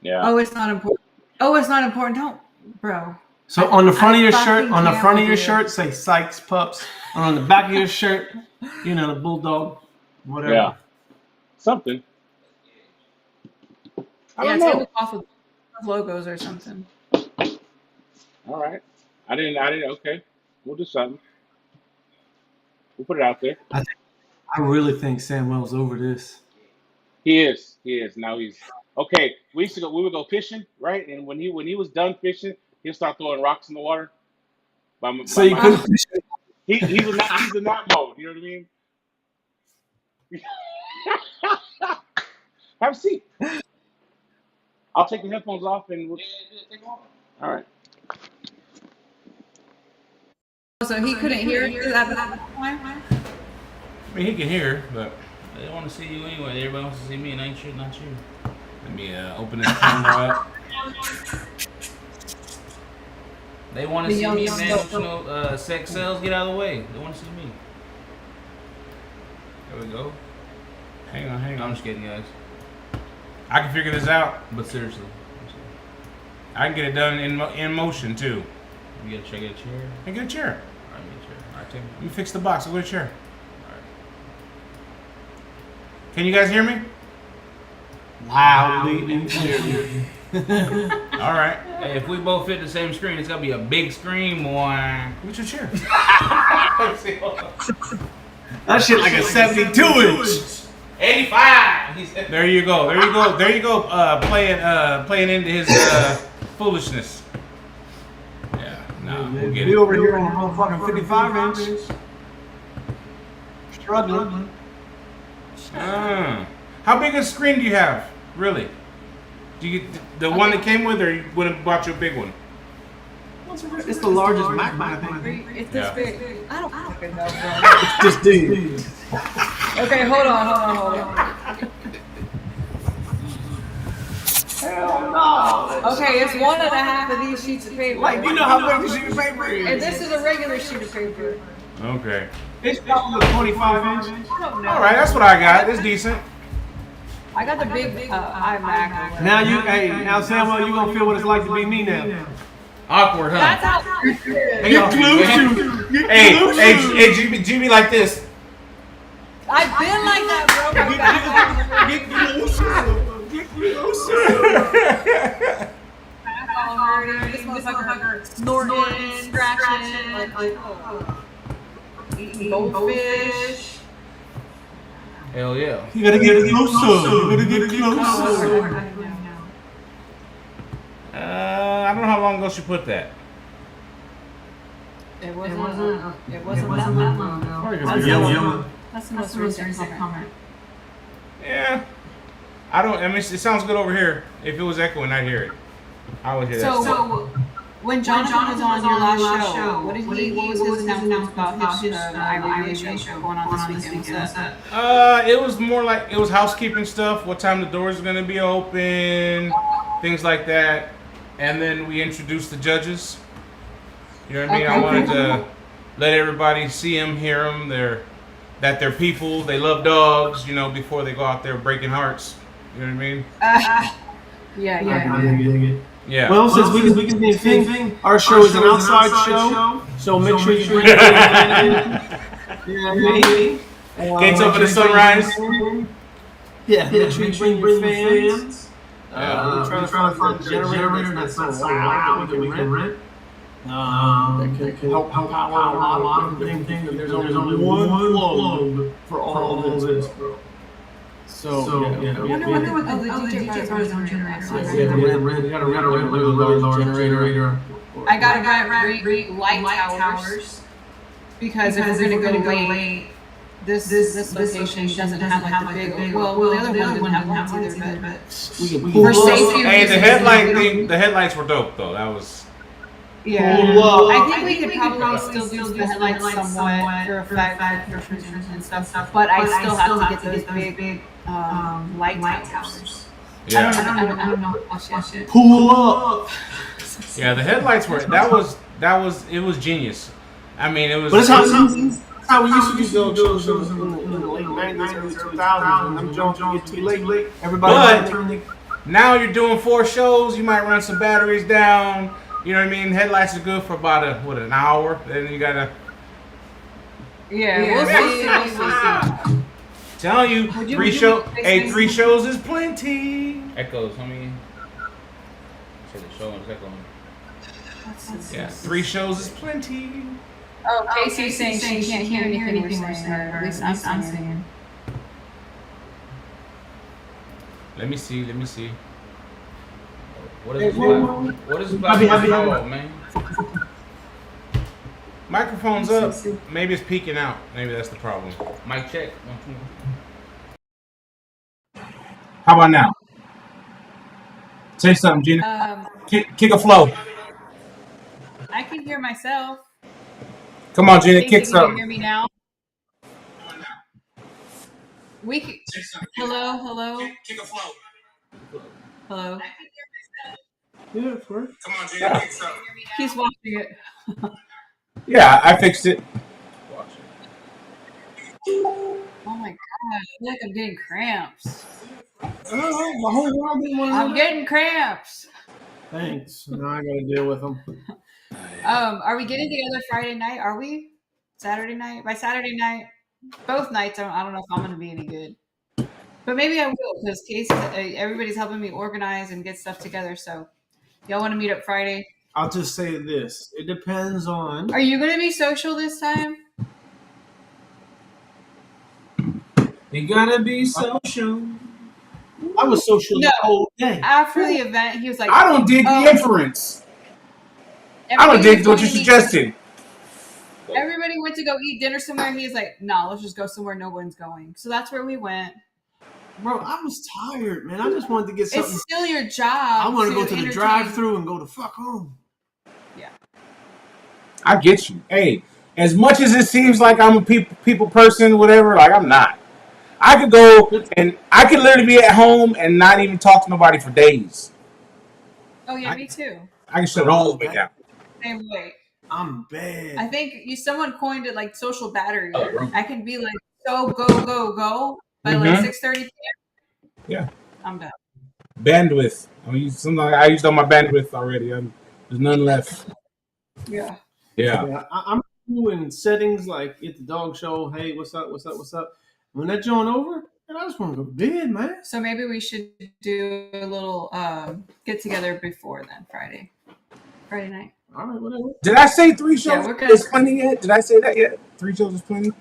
Yeah. Oh, it's not important. Oh, it's not important. Don't, bro. So on the front of your fucking shirt, on the can't front of with your you. shirt, say SykesPups, and on the back of your shirt, you know, the bulldog, whatever. Yeah. Something. I Yeah, don't know. tablecloth with logos or something. All right. I didn't. Okay. We'll do something. We'll put it out there. I really think Samuel's over this. He is. He is. Now he's okay. We used to go. We would go fishing, right? And when he was done fishing, he'll start throwing rocks in the water. So you couldn't fish. He's in that mode. You know what I mean? Have a seat. I'll take the headphones off and we'll. All right. So he couldn't hear it at that time? I mean, he can hear, but they want to see you anyway. Everybody wants to see me, and ain't shit, not you. Let me open this camera up. They want to see me, man. Don't you know, sex sells? Get out of the way. They want to see me. There we go. Hang on. I'm just kidding, guys. I can figure this out, but seriously. I can get it done in motion, too. You gotta check a chair. I get a chair. All right, get a chair. All right, Tim. Let me fix the box. I'll get a chair. All right. Can you guys hear me? Loudly and clearly. All right. Hey, if we both fit the same screen, it's gonna be a big screen, boy. Get your chair. That shit like a 72-inch. 85. He said. There you go. Playing into his foolishness. Yeah. No, we'll get We it. over here on a motherfucking 55-inch. Struggling. How big a screen do you have? Really? Do you get the one that came with, or you would have bought you a big one? It's the largest Mac, I think. It's this Yeah. big. I don't fucking know, bro. It's this big. Okay, hold on. Hell no. Okay, it's 1.5 of these sheets of paper. Like, you know how big the sheet of paper is. And this is a regular sheet of paper. Okay. It's probably 25-inch. I don't know. All right, that's what I got. It's decent. I got the big iMac. Now Samuel, you gonna feel what it's like to be me now. Awkward, huh? That's how. Get close to. Hey, Jimmy like this. I've been like that, bro. My back Get closer. Get closer. all hurting. This motherfucker snorting, scratching, like eating goldfish. Hell yeah. You gotta get closer. I don't know how long ago she put that. It wasn't that long ago. That's the most recent comment. Yeah. I mean, it sounds good over here. If it was echoing, I'd hear it. I would hear that. So When Jonathan was on your last show, what was his announcement about his IRA show going on this weekend? What's that? It was more like it was housekeeping stuff. What time the doors are gonna be open, things like that. And then we introduced the judges. You know what I mean? Okay. I wanted to let everybody see them, hear them. They're people. They love dogs. You know, before they go out there breaking hearts. You know what I mean? Yeah. Yeah. Well, since we can do anything, our show is an outside show, so make sure you bring your family. Gates open at sunrise. Yeah, make sure you bring your fans. We're trying to find a generator that's so loud that we can rent. That can help power a lot of different things. There's only one plug for all of this, bro. So yeah. I wonder what the DJ bars on generator. We got a really large generator. I gotta rent light towers because if we're gonna go late, this location doesn't have like the big. Well, the other one didn't have lights either, but We can for pull safety Hey, the reasons, headlight thing. The headlights were dope though. That was. yeah. pull up. I think we could probably still use the headlights somewhat for effect and stuff, but I still have to get those big light towers. Yeah. I don't know what shit. Pull up. Yeah, the headlights were. It was genius. I mean, it was. But that's how we used to do those shows in the late 90s, early 2000s. When them Jones get too late, everybody. Now you're doing 4 shows. You might run some batteries down. You know what I mean? Headlights are good for about an hour. Then you gotta. Yeah, we'll see. Tell you, 3 shows is plenty. Echoes, homie. Say the show is echoing. Yeah, 3 shows is plenty. Oh, Casey's saying she can't hear anything we're saying, or at least I'm saying. Let me see. What is this platform called, man? Microphone's up. Maybe it's peeking out. Maybe that's the problem. Mic check. 1 2. How about now? Say something, Gina. Kick a flow. I can hear myself. Come on, Gina. Casey, Kick can you something. hear me now? Hello. Kick a flow. Hello. Yeah, of course. Come on, Gina. Kick something. He's watching it. Yeah, I fixed it. Oh my god, I feel like I'm getting cramps. Oh, the whole world didn't want to I'm getting cramps. Thanks. Now I gotta deal with them. Are we getting together Friday night? Are we? Saturday night? By Saturday night, both nights, I don't know if I'm gonna be any good. But maybe I will, because everybody's helping me organize and get stuff together. So, y'all want to meet up Friday? I'll just say this. It depends on. Are you gonna be social this time? You gotta be social. I was social the whole day. After the event, he was like, I don't dig the inference. I don't dig what you're suggesting. Everybody went to go eat dinner somewhere. He's like, no, let's just go somewhere no one's going. So that's where we went. Bro, I was tired, man. I just wanted to get something. It's still your job. I want to go to the entertain. drive-thru and go the fuck home. Yeah. I get you. Hey, as much as it seems like I'm a people person, whatever, like I'm not. I could go and I could literally be at home and not even talk to nobody for days. Oh yeah, me too. I can shut it all the way down. Same way. I'm bad. I think someone coined it like social battery. I can be like so go by like 6:30 p.m. Yeah. I'm done. Bandwidth. I used all my bandwidth already. There's none left. Yeah. Yeah, I'm doing settings like at the dog show. Hey, what's up? When that joint over, and I just want to go to bed, man. So maybe we should do a little get together before then, Friday night. All right, whatever. Did I say 3 shows we're good. is plenty yet? Did I say that yet? 3 shows is plenty?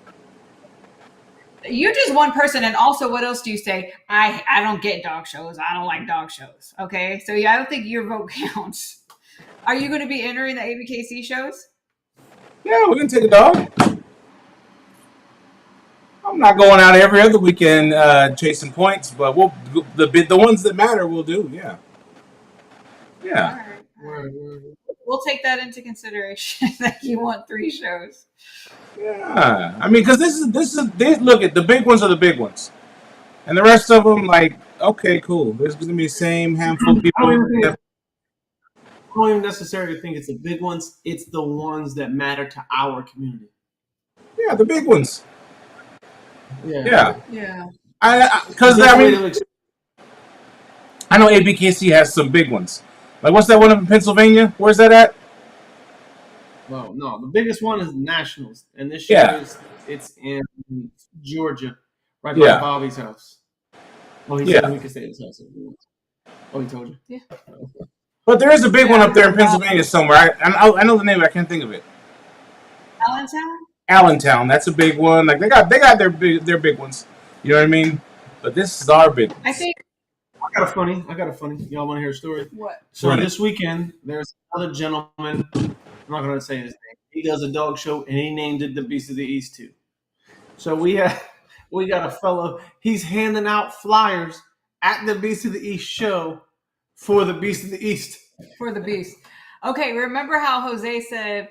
You're just one person, and also, what else do you say? I don't get dog shows. I don't like dog shows. Okay, so yeah, I don't think your vote counts. Are you going to be entering the ABKC shows? Yeah, we're gonna take a dog. I'm not going out every other weekend chasing points, but the ones that matter we'll do. Yeah. All right. Word. we'll take that into consideration that you want 3 shows. Yeah, I mean, because look at the big ones are the big ones, and the rest of them, like, okay, cool. There's gonna be the same handful of I people. don't even necessarily think it's the big ones. It's the ones that matter to our community. Yeah, the big ones. Yeah. Yeah. Because I know ABKC has some big ones. Like, what's that one up in Pennsylvania? Where's that at? Well, no, the biggest one is Nationals, and this year it's in Georgia, right by Bobby's house. Oh, he said we could stay at his house. Oh, he told you. Yeah. But there is a big one up there in Pennsylvania somewhere. I know the name, but I can't think of it. Allentown? Allentown, that's a big one. Like they got their big ones. You know what I mean? But this is our big one. I think I got a funny. Y'all want to hear a story? what? So this weekend, there's another gentleman. I'm not going to say his name. He does a dog show, and he named it the Beast of the East too. So we got a fellow. He's handing out flyers at the Beast of the East show for the Beast of the East. For the Beast. Okay, remember how Jose said,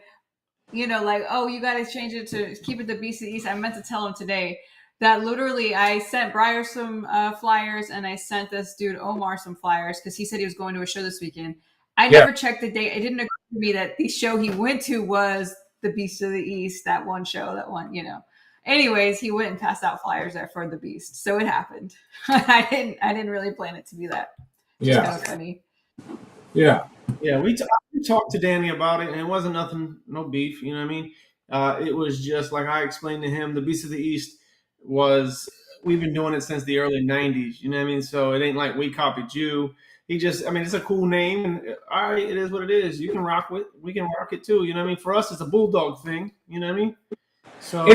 you know, like, oh, you got to change it to keep it the Beast of the East. I meant to tell him today that literally I sent Briar some flyers and I sent this dude Omar some flyers because he said he was going to a show this weekend. I never checked the date. It didn't occur to me that the show he went to was the Beast of the East, that one show, that one, you know. Anyways, he went and passed out flyers there for the Beast. So it happened. I didn't really plan it to be that. Just kind of funny. Yeah. Yeah, we talked to Danny about it, and it wasn't nothing, no beef, you know what I mean? It was just like I explained to him, the Beast of the East we've been doing it since the early 90s, you know what I mean? So it ain't like we copied you. It's a cool name, and all right, it is what it is. You can rock we can rock it too, you know what I mean? For us, it's a bulldog thing, you know what I mean? So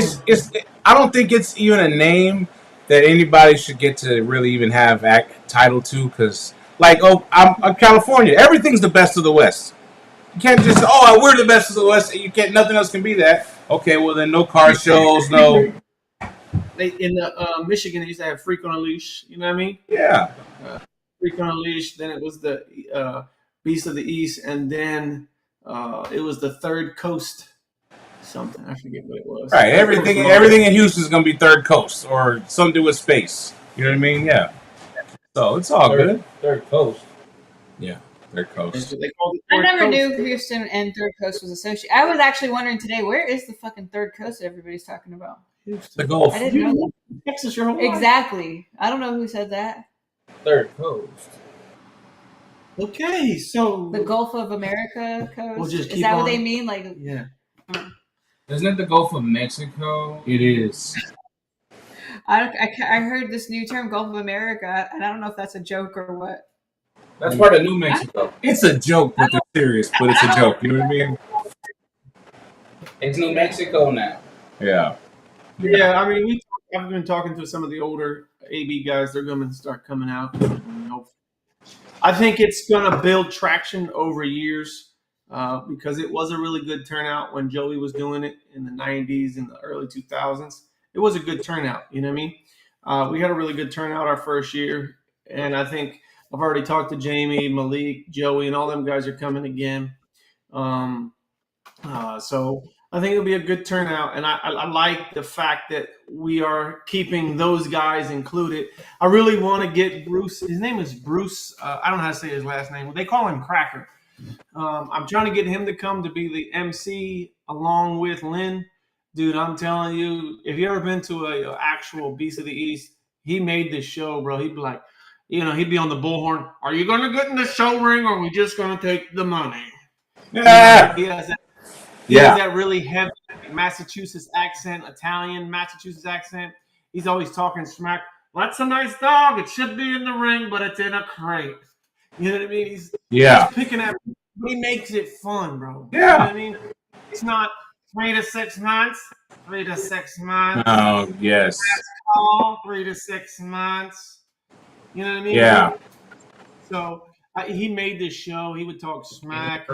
I don't think it's even a name that anybody should get to really even have title to, because like, I'm California. Everything's the best of the West. You can't just we're the best of the West. You can't. Nothing else can be that. Okay, well then no car shows, no. In the Michigan, they used to have Freak on a Leash. You know what I mean? Yeah. Freak on a Leash. Then it was the Beast of the East, and then it was the Third Coast. Something I forget what it was. Right. Everything in Houston is gonna be Third Coast or something to do with space. You know what I mean? Yeah. So it's all good. Third Coast. Yeah. Third Coast. I never knew Houston and Third Coast was associated. I was actually wondering today, where is the fucking Third Coast that everybody's talking about? The Gulf. I didn't know that. Texas, your whole life. Exactly. I don't know who said that. Third Coast. Okay, so The Gulf of America coast? We'll just Is keep that what on. they mean? Like, yeah, Isn't it the Gulf of Mexico? It is. I heard this new term, Gulf of America, and I don't know if that's a joke or what. That's part of New Mexico. It's a joke, but it's serious. But it's a joke. You know what I mean? It's New Mexico now. Yeah. yeah. I mean, I've been talking to some of the older AB guys. They're going to start coming out. I think it's going to build traction over years because it was a really good turnout when Joey was doing it in the 90s and the early 2000s. It was a good turnout. You know what I mean? We had a really good turnout our first year, and I think I've already talked to Jamie, Malik, Joey, and all them guys are coming again. So I think it'll be a good turnout, and I like the fact that we are keeping those guys included. I really want to get Bruce. His name is Bruce. I don't know how to say his last name. They call him Cracker. I'm trying to get him to come to be the MC along with Lynn. Dude, I'm telling you, if you ever been to a actual Beast of the East, he made this show, bro. He'd be like, he'd be on the bullhorn. Are you going to get in the show ring, or are we just going to take the money? Yeah. He has that really heavy Massachusetts accent, Italian Massachusetts accent. He's always talking smack. That's a nice dog. It should be in the ring, but it's in a crate. You know what I mean? He's picking at, but he makes it fun, bro. Yeah. You know what I mean? It's not 3 to 6 months. 3 to 6 months. Oh, yes. Last call, 3 to 6 months. You know what I mean? Yeah. So he made this show. He would talk smack,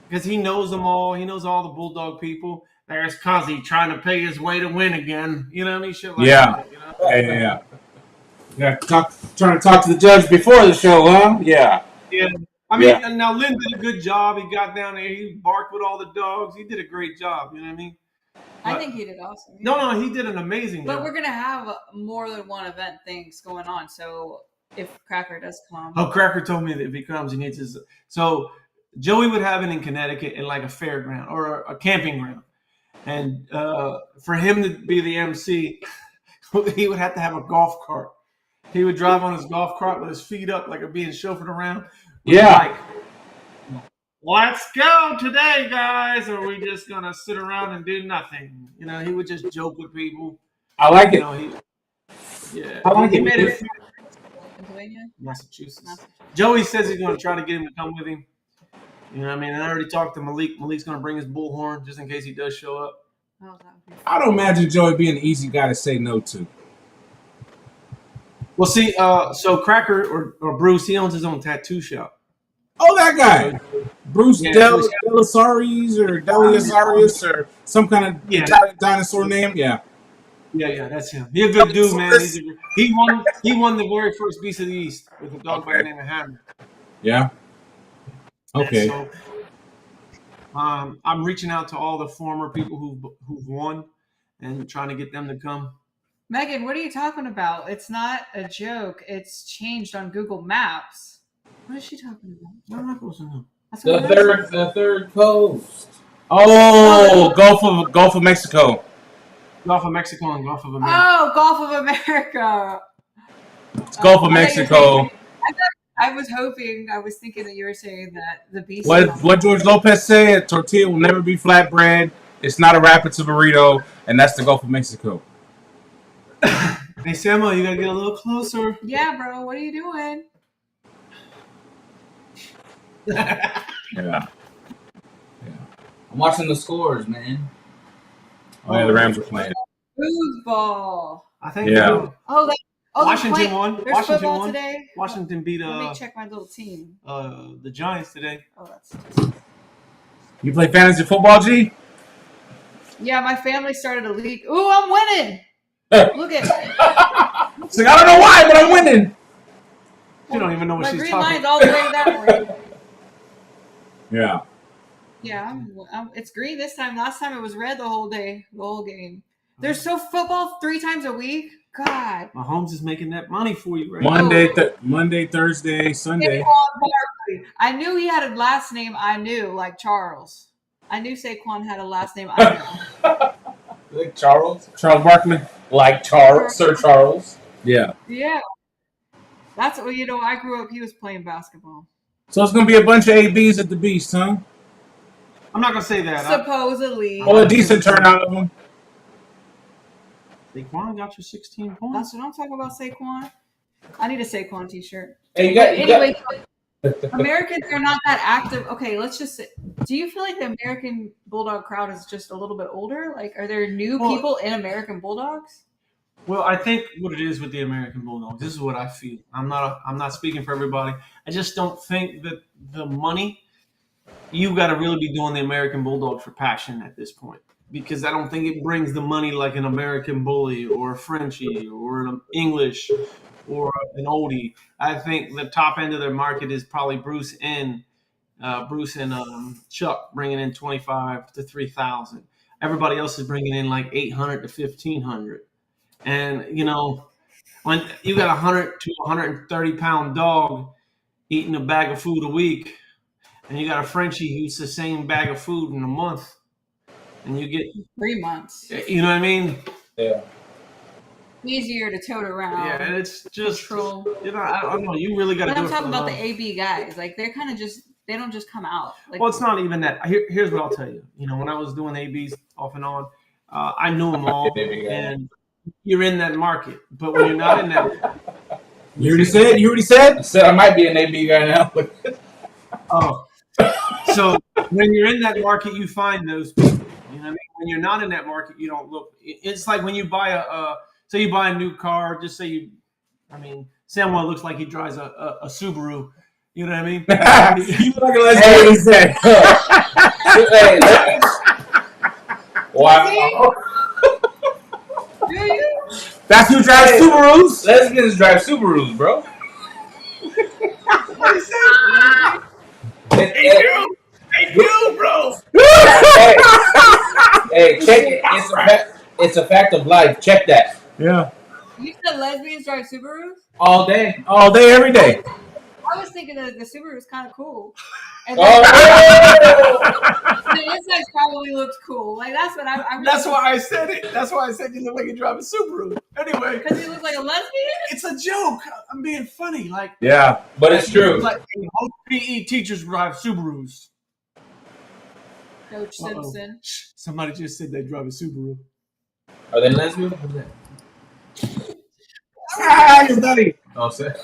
because he knows them all. He knows all the Bulldog people. There's Cuzzy trying to pay his way to win again. You know what I mean? Shit like that. Yeah. Trying to talk to the judge before the show, huh? Yeah. Yeah. I mean, and now Lynn did a good job. He got down there. He barked with all the dogs. He did a great job. You know what I mean? I think he did awesome. No, he did an amazing But job. we're gonna have more than one event things going on. So if Cracker does come, Oh, Cracker told me that if he comes, he needs his. So Joey would have it in Connecticut in like a fairground or a camping ground, and for him to be the MC, he would have to have a golf cart. He would drive on his golf cart with his feet up, like being chauffeured around. Yeah. Like, let's go today, guys. Or are we just gonna sit around and do nothing? You know, he would just joke with people. I like You it. know, I like he it. made it. Pennsylvania. Massachusetts. Joey says he's going to try to get him to come with him. You know what I mean? And I already talked to Malik. Malik's going to bring his bullhorn just in case he does show up. Oh, that would be I don't imagine Joey being an easy guy to say no to. Well, see, so Cracker or Bruce, he owns his own tattoo shop. Oh, that guy. Bruce Yeah, Delasaris or Deliasarius or some kind of Italian dinosaur name. Yeah. Yeah, that's him. He's a good dude, man. He won the very first Beast of the East with a dog by the name of Hammer. Yeah. Okay. So, I'm reaching out to all the former people who've won and trying to get them to come. Megan, what are you talking about? It's not a joke. It's changed on Google Maps. What is she talking about? What am I supposed to know? That's what The third post. Oh, Gulf of Mexico. Gulf of Mexico and Gulf of America. Oh, Gulf of America. It's Gulf of Mexico. I was thinking that you were saying that the beast. What George Lopez said, a tortilla will never be flatbread. It's not a wrap, it's a burrito, and that's the Gulf of Mexico. Hey, Samuel, you got to get a little closer. Yeah, bro. What are you doing? Yeah. I'm watching the scores, man. Oh, yeah, the Rams are playing. Foosball. I think Washington won. There's Washington football won. today. Washington beat Let me check my little team. the Giants today. Oh, that's. You play fantasy football, G? Yeah, my family started a league. Ooh, I'm winning. Look at It's like, I don't know why, but I'm winning. You don't even know what my she's green talking line's all the way that way. Yeah. Yeah, it's green this time. Last time it was red the whole day, the whole game. There's so football 3 times a week. God. Mahomes is making that money for you right Monday, Thursday, Sunday. I knew he had a last name I knew, like Charles. I knew Saquon had a last name I knew. Like Charles Barkley. Like Charles, Sir Charles. Yeah. Yeah. That's what, I grew up, he was playing basketball. So it's going to be a bunch of ABs at the Beast, huh? I'm not going to say that. Supposedly. Well, a decent turnout of them. Saquon got you 16 points. That's what I'm talking about, Saquon. I need a Saquon t-shirt. Hey, Anyway, Americans are not that active. Okay, let's just say, do you feel like the American Bulldog crowd is just a little bit older? Like, are there new people in American Bulldogs? Well, I think what it is with the American Bulldogs, this is what I feel. I'm not speaking for everybody. I just don't think that the money, you got to really be doing the American Bulldog for passion at this point. Because I don't think it brings the money like an American Bully or a Frenchie or an English or an Oldie. I think the top end of their market is probably Bruce and Chuck bringing in 25 to 3,000. Everybody else is bringing in like 800 to 1,500. And when you got 100 to 130 pound dog eating a bag of food a week, and you got a Frenchie who eats the same bag of food in a month. And you get 3 months. You know what I mean? Yeah. Easier to tote around. Yeah, and it's just control. I don't know. You really got to. But I'm talking about the AB guys. Like they're kind of they don't just come out. Like, well, it's not even that. Here's what I'll tell you. When I was doing ABs off and on, I knew them all, and you're in that market. But when you're not in that, You already said. I said I might be an AB guy now. Oh, so when you're in that market, you find those people. You know what I mean? When you're not in that market, you don't look. It's like when you buy say you buy a new car. Just say Samuel looks like he drives a Subaru. You know what I mean? You look like what he said. Wow. do you? That's who drives Subarus. Lesbians drive Subarus, bro. Hey, you, bro. Hey, check it. It's a fact of life. Check that. Yeah. You said lesbians drive Subarus? All day, every day. I was thinking that the Subaru was kind of cool. And Oh! the inside probably looks cool. Like that's what I'm. That's why I said it. That's why I said you look like you drive a Subaru. Anyway, Because he looks like a lesbian. it's a joke. I'm being funny. Like, Yeah, but it's true. like most PE teachers drive Subarus. Coach Simpson. Shh, somebody just said they drive a Subaru. Are they lesbian? Oh, sorry.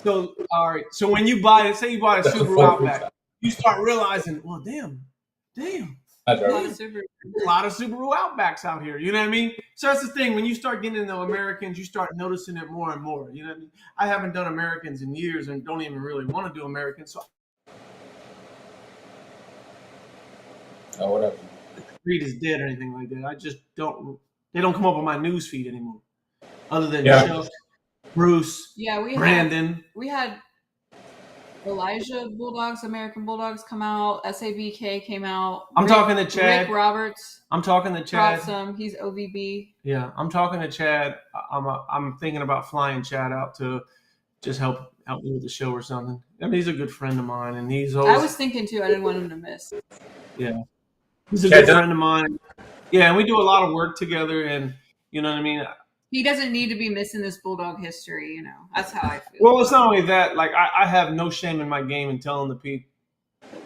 So all right. So when you buy it, say you buy a Subaru Outback, you start realizing, well, damn, I A drive lot it. of Subaru. a lot of Subaru Outbacks out here. You know what I mean? So that's the thing. When you start getting into Americans, you start noticing it more and more. You know what I mean? I haven't done Americans in years and don't even really want to do Americans. So Oh, whatever. breed is dead or anything like that. I just don't. They don't come up on my news feed anymore. Other than Yeah. Chuck, Bruce, Yeah, we Brandon. had Elijah Bulldogs, American Bulldogs come out. SABK came out. I'm talking to Chad. Rick Roberts I'm talking to Chad. brought some. He's OVB. Yeah, I'm talking to Chad. I'm thinking about flying Chad out to just help me with the show or something. I mean, he's a good friend of mine, and he's always I was thinking too. I didn't want him to miss. he's a Chad good friend of mine. Yeah, and we do a lot of work together, and you know what I mean. He doesn't need to be missing this Bulldog history. You know, that's how I feel. Well, it's not only that. Like I have no shame in my game in telling the people.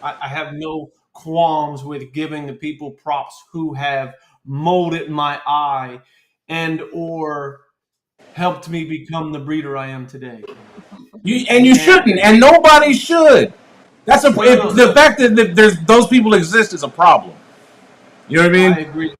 I have no qualms with giving the people props who have molded my eye and or helped me become the breeder I am today. You shouldn't, and nobody should. That's the fact that there's those people exist is a problem. You know what I mean? I agree.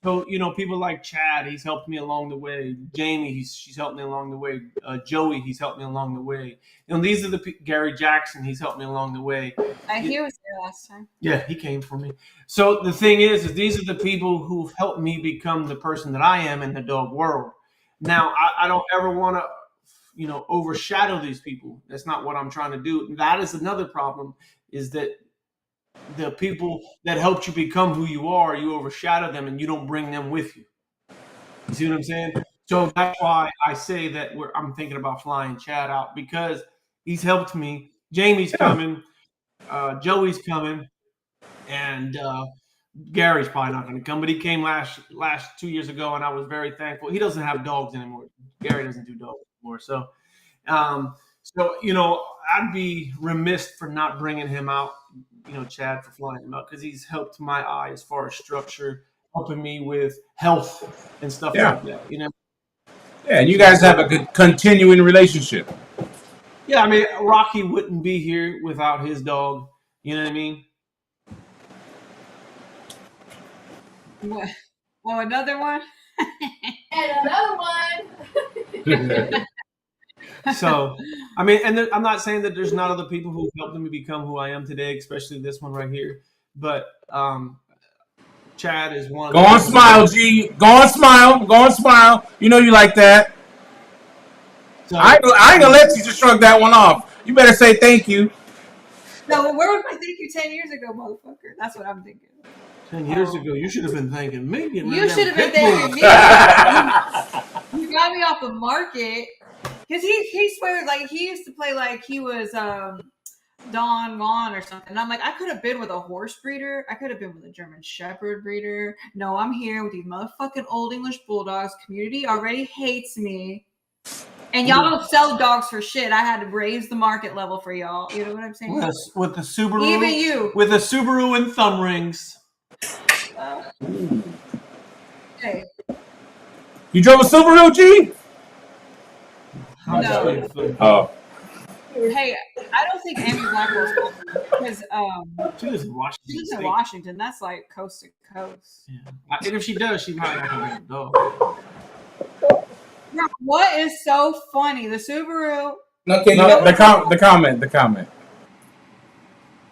So people like Chad, he's helped me along the way. Jamie, she's helped me along the way. Joey, he's helped me along the way. These are Gary Jackson, he's helped me along the way. He was there last time. Yeah, he came for me. So the thing is these are the people who've helped me become the person that I am in the dog world. Now, I don't ever want to, overshadow these people. That's not what I'm trying to do. That is another problem, is that the people that helped you become who you are, you overshadow them and you don't bring them with you. You see what I'm saying? So that's why I say that I'm thinking about flying Chad out, because he's helped me. Jamie's coming. Joey's coming. And Gary's probably not going to come, but he came last 2 years ago, and I was very thankful. He doesn't have dogs anymore. Gary doesn't do dogs anymore. So, I'd be remiss for not bringing him out, Chad, for flying him out, because he's helped my eye as far as structure, helping me with health and stuff like that. Yeah, and you guys have a good continuing relationship. Yeah, I mean, Rocky wouldn't be here without his dog. You know what I mean? What? Oh, another one? And another one. So, I mean, and I'm not saying that there's not other people who helped me become who I am today, especially this one right here. But Chad is one. Go on, smile, G. Go on, smile. Go on, smile. You know you like that. So, I ain't gonna let you just shrug that one off. You better say thank you. No, where was my thank you 10 years ago, motherfucker? That's what I'm thinking. 10 years ago, you should have been thanking me. You should have been thanking me. You got me off the market. Because he swears, like, he used to play like he was Don Juan or something. And I'm like, I could have been with a horse breeder. I could have been with a German Shepherd breeder. No, I'm here with these motherfucking Old English Bulldogs. Community already hates me. And y'all don't sell dogs for shit. I had to raise the market level for y'all. You know what I'm saying? With the Subaru. Even you. With the Subaru and thumb rings. Hey. You drove a Subaru, G? No. Oh. Hey, I don't think Amy Blackwell's because She lives in Washington. she lives in State. Washington. That's like coast to coast. Yeah. And if she does, she might not have a dog. Bro, what is so funny? The Subaru. Okay, no, the comment.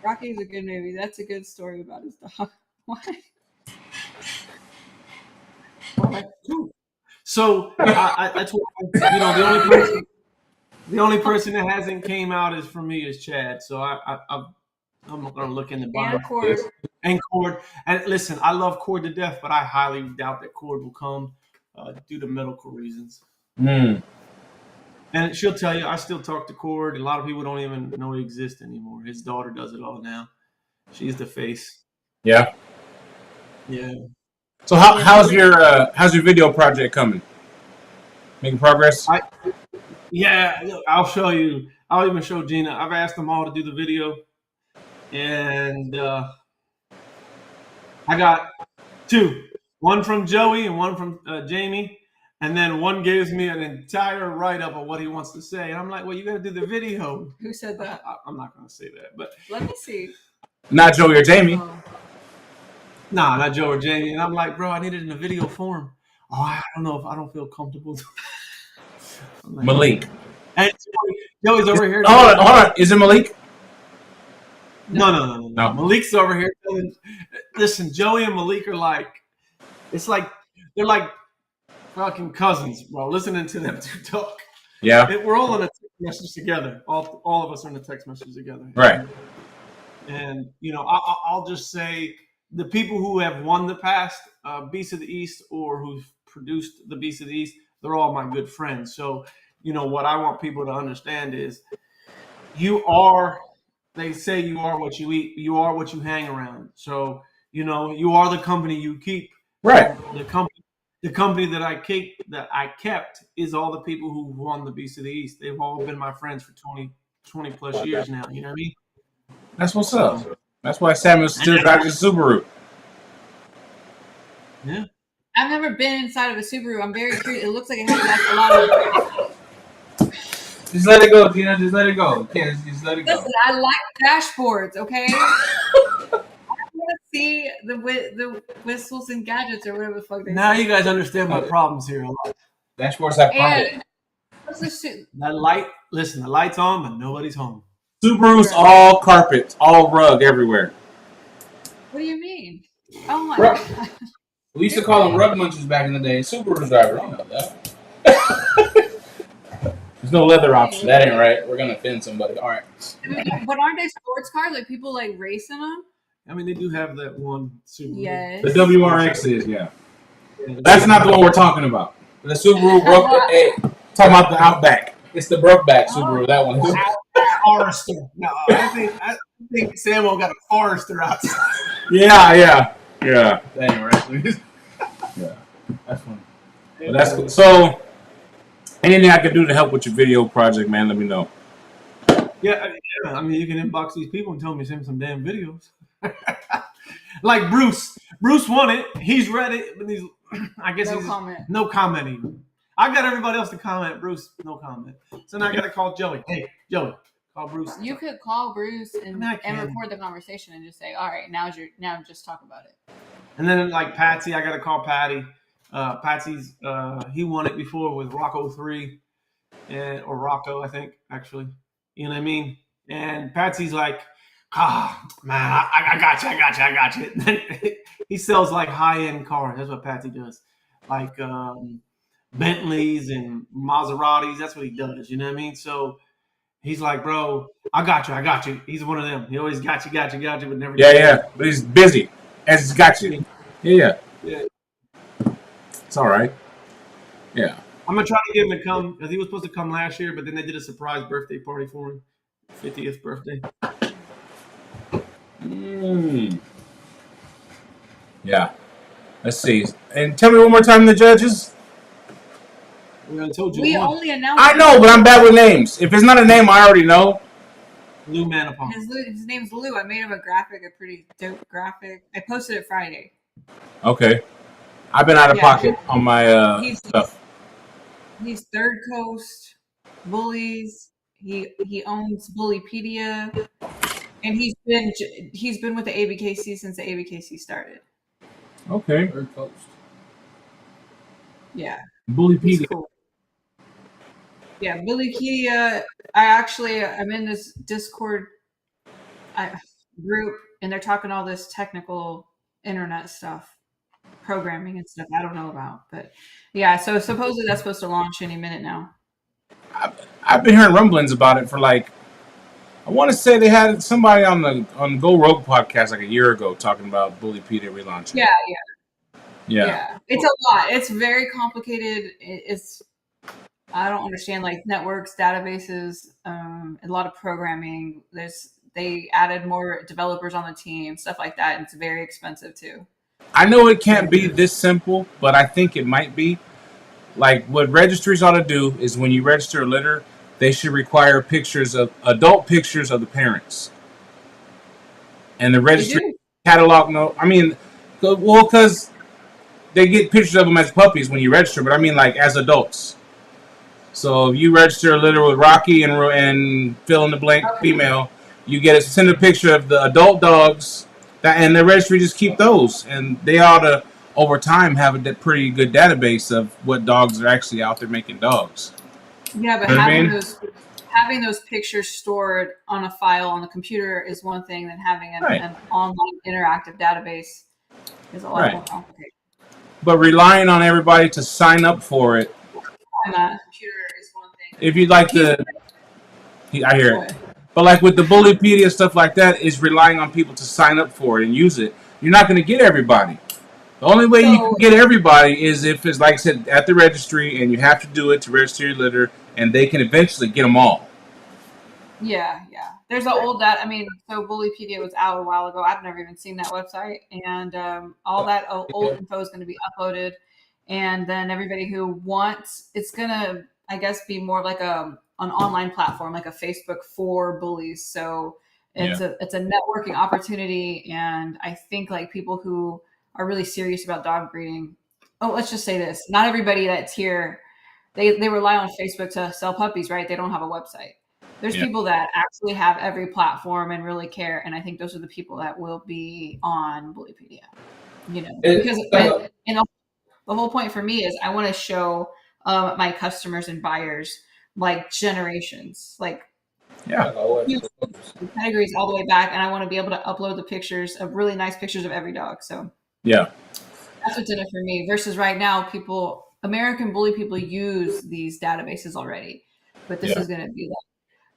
Rocky's a good movie. That's a good story about his dog. What? So that's what the The only person that hasn't came out is for me is Chad. So I'm gonna look in the bottom. And Cord. And Cord. And listen, I love Cord to death, but I highly doubt that Cord will come due to medical reasons. Mm. And she'll tell you, I still talk to Cord. A lot of people don't even know he exists anymore. His daughter does it all now. She's the face. Yeah. Yeah. So how's your video project coming? Making progress? Yeah, look, I'll show you. I'll even show Gina. I've asked them all to do the video, and I got two. One from Joey and one from Jamie, and then one gives me an entire write-up of what he wants to say. And I'm like, well, you got to do the video. Who said that? I'm not going to say that, but Let me see. Not Joey or Jamie. Oh. nah, not Joe or Jamie. And I'm like, bro, I need it in a video form. Oh, I don't know if I don't feel comfortable. Like, Malik. and Joey's over here. Hold on. Is it Malik? No. No. Malik's over here. Listen, Joey and Malik are like, it's like they're like fucking cousins, bro. Listening to them two talk. Yeah. We're all in a text message together. All of us are in a text message together. Right. And I'll just say the people who have won the past Beast of the East or who've produced the Beast of the East, they're all my good friends. So what I want people to understand is they say you are what you eat, you are what you hang around. So you are the company you keep. Right. The company that I kept is all the people who won the Beast of the East. They've all been my friends for 20 plus years now. You know what I mean? That's what's up. That's why Samuel still drives his Subaru. Yeah. I've never been inside of a Subaru. I'm very curious. It looks like it has a lot of. Just let it go, Gina. Just let it go. Okay, just let it go. Listen, I like dashboards. Okay. I want to see the whistles and gadgets or whatever the fuck they Now say. you guys understand my problems here a lot. Dashboards have carpet. And what's the shit? That light, listen, the light's on, but nobody's home. Subaru's all carpet, all rug everywhere. What do you mean? Oh my Bro. god. We used to call them rug munchers back in the day. Subaru driver, I don't know that. There's no leather option. That ain't right. We're gonna offend somebody. All right. But aren't they sports cars? Like people like racing them? I mean, they do have that one Subaru. Yes. The WRX is, yeah. That's not the one we're talking about. The Subaru broke. Hey, Talking about the Outback. it's the Brokeback Subaru. That one. Forester. No, I think Samuel got a Forester outside. Yeah. That ain't right. Yeah, that's funny. But that's cool. So, anything I can do to help with your video project, man, let me know. Yeah, I mean, you can inbox these people and tell them to send some damn videos. Like Bruce. Bruce won it. He's read it, but no comment even. I got everybody else to comment. Bruce, no comment. So now I got to call Joey. Hey, Joey, call Bruce. You could call Bruce and I can. record the conversation and just say, "All right, now just talk about it." And then like Patsy, I got to call Patty. Patsy's he won it before with Rocco 3 or Rocco, I think actually. You know what I mean? And Patsy's like, man, I got you. And then he sells like high-end cars. That's what Patsy does. Like Bentleys and Maseratis. That's what he does. You know what I mean? So he's like, bro, I got you. He's one of them. He always got you, but never. Yeah. But he's busy. As he's got you. Yeah. It's all right. Yeah. I'm gonna try to get him to come because he was supposed to come last year, but then they did a surprise birthday party for him, 50th birthday. Yeah. Let's see. And tell me one more time the judges. I told you. We only announced. I know, but I'm bad with names. If it's not a name I already know. Lou Manapong. His name's Lou. I made him a graphic, a pretty dope graphic. I posted it Friday. Okay. I've been out of pocket on my stuff. He's Third Coast Bullies. He owns Bullypedia, and he's been with the ABKC since the ABKC started. Okay. Third Coast. Yeah. Bullypedia. Cool. Yeah, Bullypedia. I'm in this Discord group, and they're talking all this technical internet stuff, programming and stuff I don't know about. But yeah, so supposedly that's supposed to launch any minute now. I've been hearing rumblings about it for like. I want to say they had somebody on Go Rogue podcast like a year ago talking about Bullypedia relaunching. Yeah, Yeah. it's a lot. It's very complicated. It's I don't understand like networks, databases, a lot of programming. They added more developers on the team, stuff like that. And it's very expensive too. I know it can't be this simple, but I think it might be. Like what registries ought to do is when you register a litter, they should require adult pictures of the parents. And the registry catalog because they get pictures of them as puppies when you register, but I mean like as adults. So if you register a litter with Rocky and fill in the blank female, you send a picture of the adult dogs, and the registry just keep those, and they ought to over time have a pretty good database of what dogs are actually out there making dogs. Yeah, but having those pictures stored on a file on the computer is one thing, than having an online interactive database is a lot more complicated. But relying on everybody to sign up for it. On a computer is one thing. If you'd like I hear it. But like with the Bullypedia stuff like that, is relying on people to sign up for it and use it. You're not going to get everybody. The only way you can get everybody is if it's, like I said, at the registry, and you have to do it to register your litter, and they can eventually get them all. Yeah. There's an old so Bullypedia was out a while ago. I've never even seen that website, and all that old info is going to be uploaded, and then everybody who wants, it's going to, I guess, be more like an online platform, like a Facebook for bullies. So it's a networking opportunity, and I think like people who are really serious about dog breeding. Oh, let's just say this. Not everybody that's here, they rely on Facebook to sell puppies, right? They don't have a website. There's people that actually have every platform and really care. And I think those are the people that will be on Bullypedia, because the whole point for me is I want to show my customers and buyers like generations, like categories all the way back. And I want to be able to upload the pictures of really nice pictures of every dog. So that's what's in it for me. Versus right now, American bully people use these databases already, but this is going to be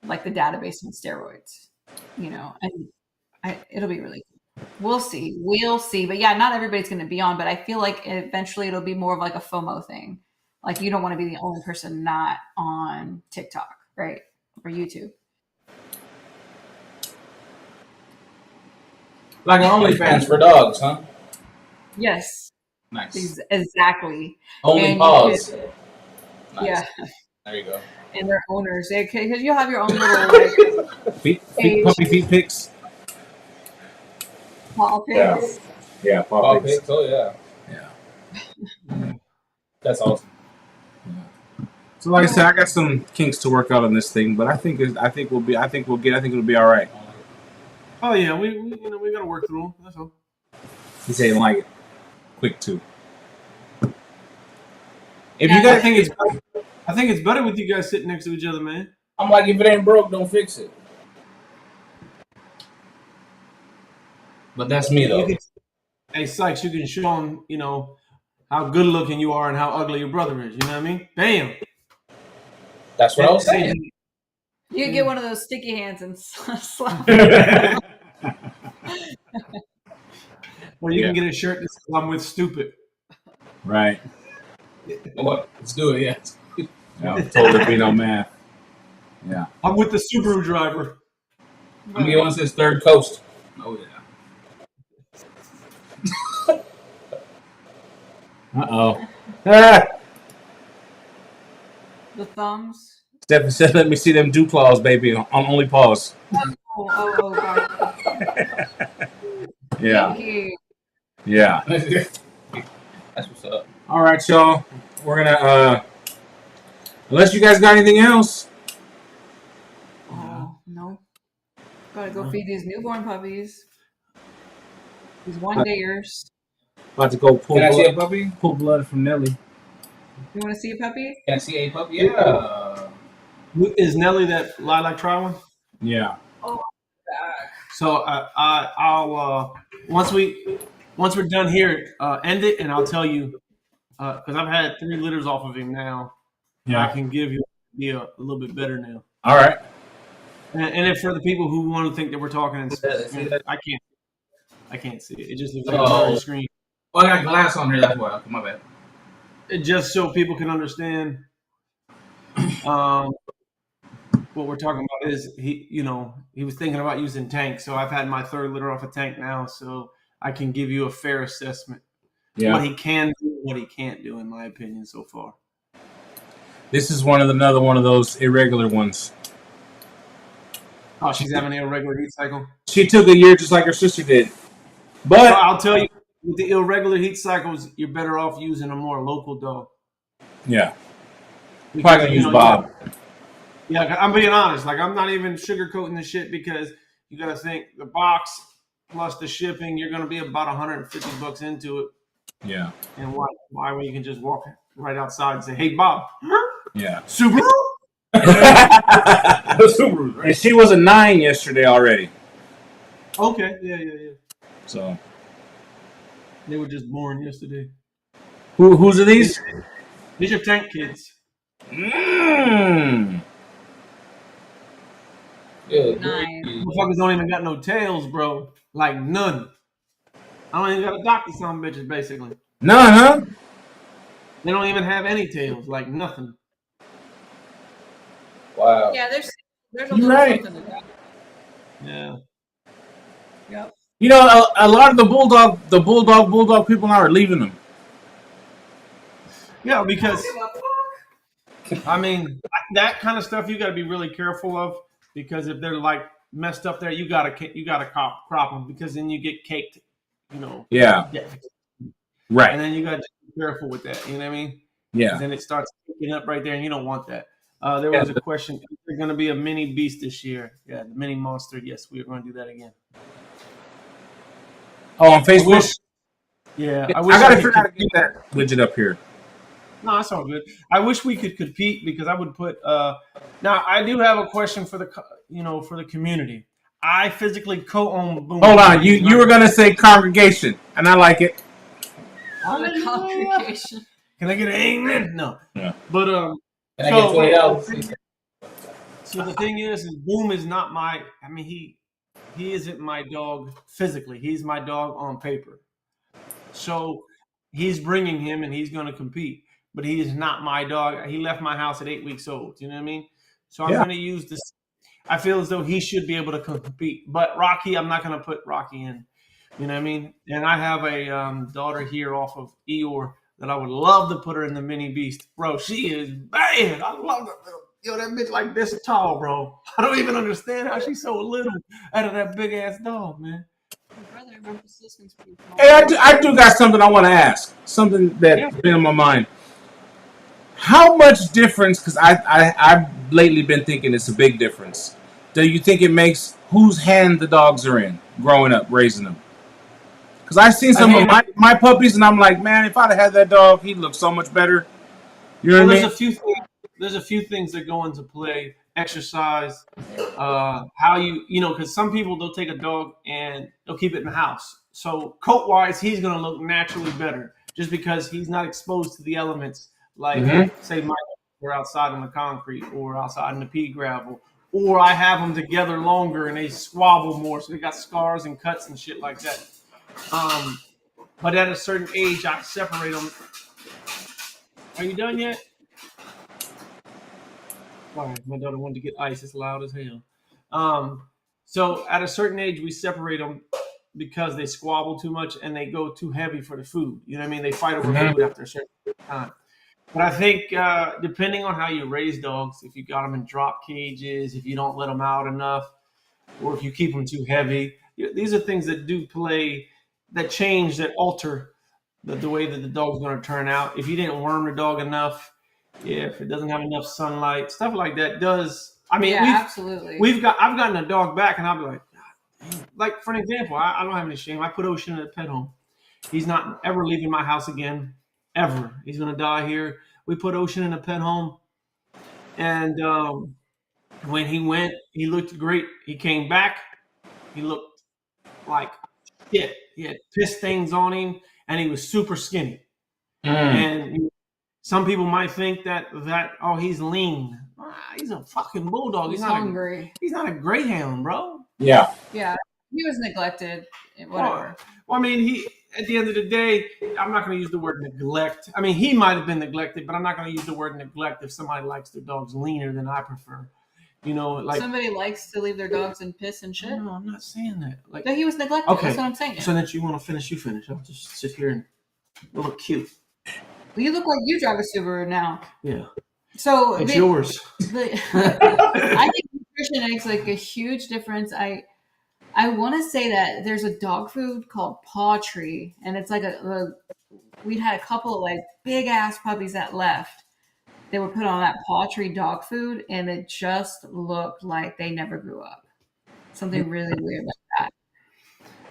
like the database on steroids, and it'll be really cool. We'll see. But yeah, not everybody's going to be on, but I feel like eventually it'll be more of like a FOMO thing. Like you don't want to be the only person not on TikTok, right? Or YouTube. Like an OnlyFans for dogs, huh? Yes. Nice. Exactly. Only paws. Nice. Yeah. There you go. And their owners, because you'll have your own little puppy feet pics. Paw pics. Yeah, paw pics. Oh yeah. That's awesome. Yeah. So like I said, I got some kinks to work out on this thing, but I think it'll be all right. Oh yeah, we gotta work through them. That's all. He said he didn't like it. Quick too. If Yeah, you guys I think it's better with you guys sitting next to each other, man. I'm like, if it ain't broke, don't fix it. But that's me though. Hey Sykes, you can show them, how good looking you are and how ugly your brother is. You know what I mean? Bam. That's what I was saying. You get one of those sticky hands and slap. Or you can get a shirt that says "I'm with stupid." Right. What? Let's do it. Yeah. I'm told there be no math. Yeah. I'm with the Subaru driver. I'm gonna get one that says Third Coast. Oh yeah. Uh-oh. The thumbs. Stephen said, "Let me see them dew claws, baby, on only paws." Oh God. Yeah. Thank you. Yeah. That's what's up. All right, y'all. We're gonna unless you guys got anything else. Oh no. Gotta go feed these newborn puppies. These 1 dayers. About to go pull Can I see a blood, puppy? pull blood from Nelly. You want to see a puppy? Can I see a puppy? Yeah. Is Nelly that lilac tri one? Yeah. Oh, So I'll once we're done here, end it, and I'll tell you because I've had 3 litters off of him now. Yeah. I can give you be a little bit better now. All right. And if for the people who want to think that we're talking in See that? I can't see it. It just looks like a blurry screen. Oh, I got glass on here. That's why. My bad. It just so people can understand what we're talking about is he was thinking about using tank. So I've had my third litter off a tank now, so I can give you a fair assessment. Yeah. What he can do, what he can't do, in my opinion, so far. This is another one of those irregular ones. Oh, she's having an irregular heat cycle. She took a year just like her sister did. But So I'll tell you, with the irregular heat cycles, you're better off using a more local dog. yeah, Because, probably gonna use Bob. Yeah, I'm being honest. Like, I'm not even sugarcoating the shit because you got to think the box plus the shipping, you're going to be about $150 into it. Yeah. And why when you can just walk right outside and say, "Hey, Bob." Yeah. Subaru. The Subaru. And she was a 9 yesterday already. Okay. Yeah. So They were just born yesterday. whose are these? These are tank kids. Mmm. Nice. Motherfuckers don't even got no tails, bro. Like none. I don't even got to doctor some bitches, basically. None, huh? They don't even have any tails, like nothing. Wow. Yeah, there's a You're little right. something to that. Yeah. Yep. You know, a lot of the bulldog people now are leaving them. Yeah, because I mean that kind of stuff you got to be really careful of because if they're like messed up there, you gotta crop them because then you get caked, Yeah. Right. and then you got to be careful with that. You know what I mean? Yeah. Then it starts picking up right there, and you don't want that. There was a question: is there going to be a mini beast this year? Yeah, the mini monster. Yes, we are going to do that again. Oh, on Facebook. I I wish gotta could figure out how to get that widget up here. No, that's all good. I wish we could compete because I would put. Now I do have a question for the community. I physically co-own Boom. Hold on, you were gonna say congregation, and I like it. The congregation. Can I get an amen? No. Yeah. But Can I get $20? so the thing is Boom is not my. I mean, he isn't my dog physically. He's my dog on paper. So he's bringing him, and he's going to compete. But he is not my dog. He left my house at 8 weeks old. You know what I mean? So I'm going to use this. I feel as though he should be able to compete. But Rocky, I'm not going to put Rocky in. You know what I mean? And I have a daughter here off of Eeyore that I would love to put her in the mini beast. Bro, she is bad. I love her. Yo, that bitch like this tall, bro. I don't even understand how she's so little out of that big ass dog, man. Hey, I do got something I want to ask. Something that's been in my mind. How much difference? Because I've lately been thinking it's a big difference. Do you think it makes whose hand the dogs are in growing up, raising them? Because I've seen some of my puppies, and I'm like, man, if I'd have had that dog, he'd look so much better. You know what I mean? There's a few things that go into play. Exercise, how because some people they'll take a dog and they'll keep it in the house. So coat wise, he's gonna look naturally better just because he's not exposed to the elements like say Mike, we're outside on the concrete or outside in the pea gravel, or I have them together longer and they squabble more, so they got scars and cuts and shit like that. But at a certain age, I separate them. Are you done yet? Sorry, my daughter wanted to get ice. It's loud as hell. So at a certain age, we separate them because they squabble too much and they go too heavy for the food. You know what I mean? They fight over food after a certain time. But I think depending on how you raise dogs, if you got them in drop cages, if you don't let them out enough, or if you keep them too heavy, these are things that do play, that change, that alter the way that the dog's going to turn out. If you didn't worm the dog enough, if it doesn't have enough sunlight, stuff like that does. I mean, absolutely. I've gotten a dog back, and I'll be like, God damn. Like for an example, I don't have any shame. I put Ocean in a pet home. He's not ever leaving my house again, ever. He's gonna die here. We put Ocean in a pet home, and when he went, he looked great. He came back, he looked like shit. He had piss stains on him, and he was super skinny. And some people might think that oh, he's lean. He's a fucking bulldog. He's hungry. He's not a greyhound, bro. Yeah. Yeah, he was neglected. Whatever. Well, I mean, he at the end of the day, I'm not going to use the word neglect. I mean, he might have been neglected, but I'm not going to use the word neglect if somebody likes their dogs leaner than I prefer. You know, like somebody likes to leave their dogs in piss and shit. No, I'm not saying that. Like, but he was neglected. Okay, that's what I'm saying. So that you want to finish, you finish. I'll just sit here and look cute. Well, you look like you drive a Subaru now. Yeah. So it's yours. I think nutrition makes like a huge difference. I want to say that there's a dog food called Paw Tree, and it's like we'd had a couple of like big ass puppies that left. They were put on that Paw Tree dog food, and it just looked like they never grew up. Something really weird like that.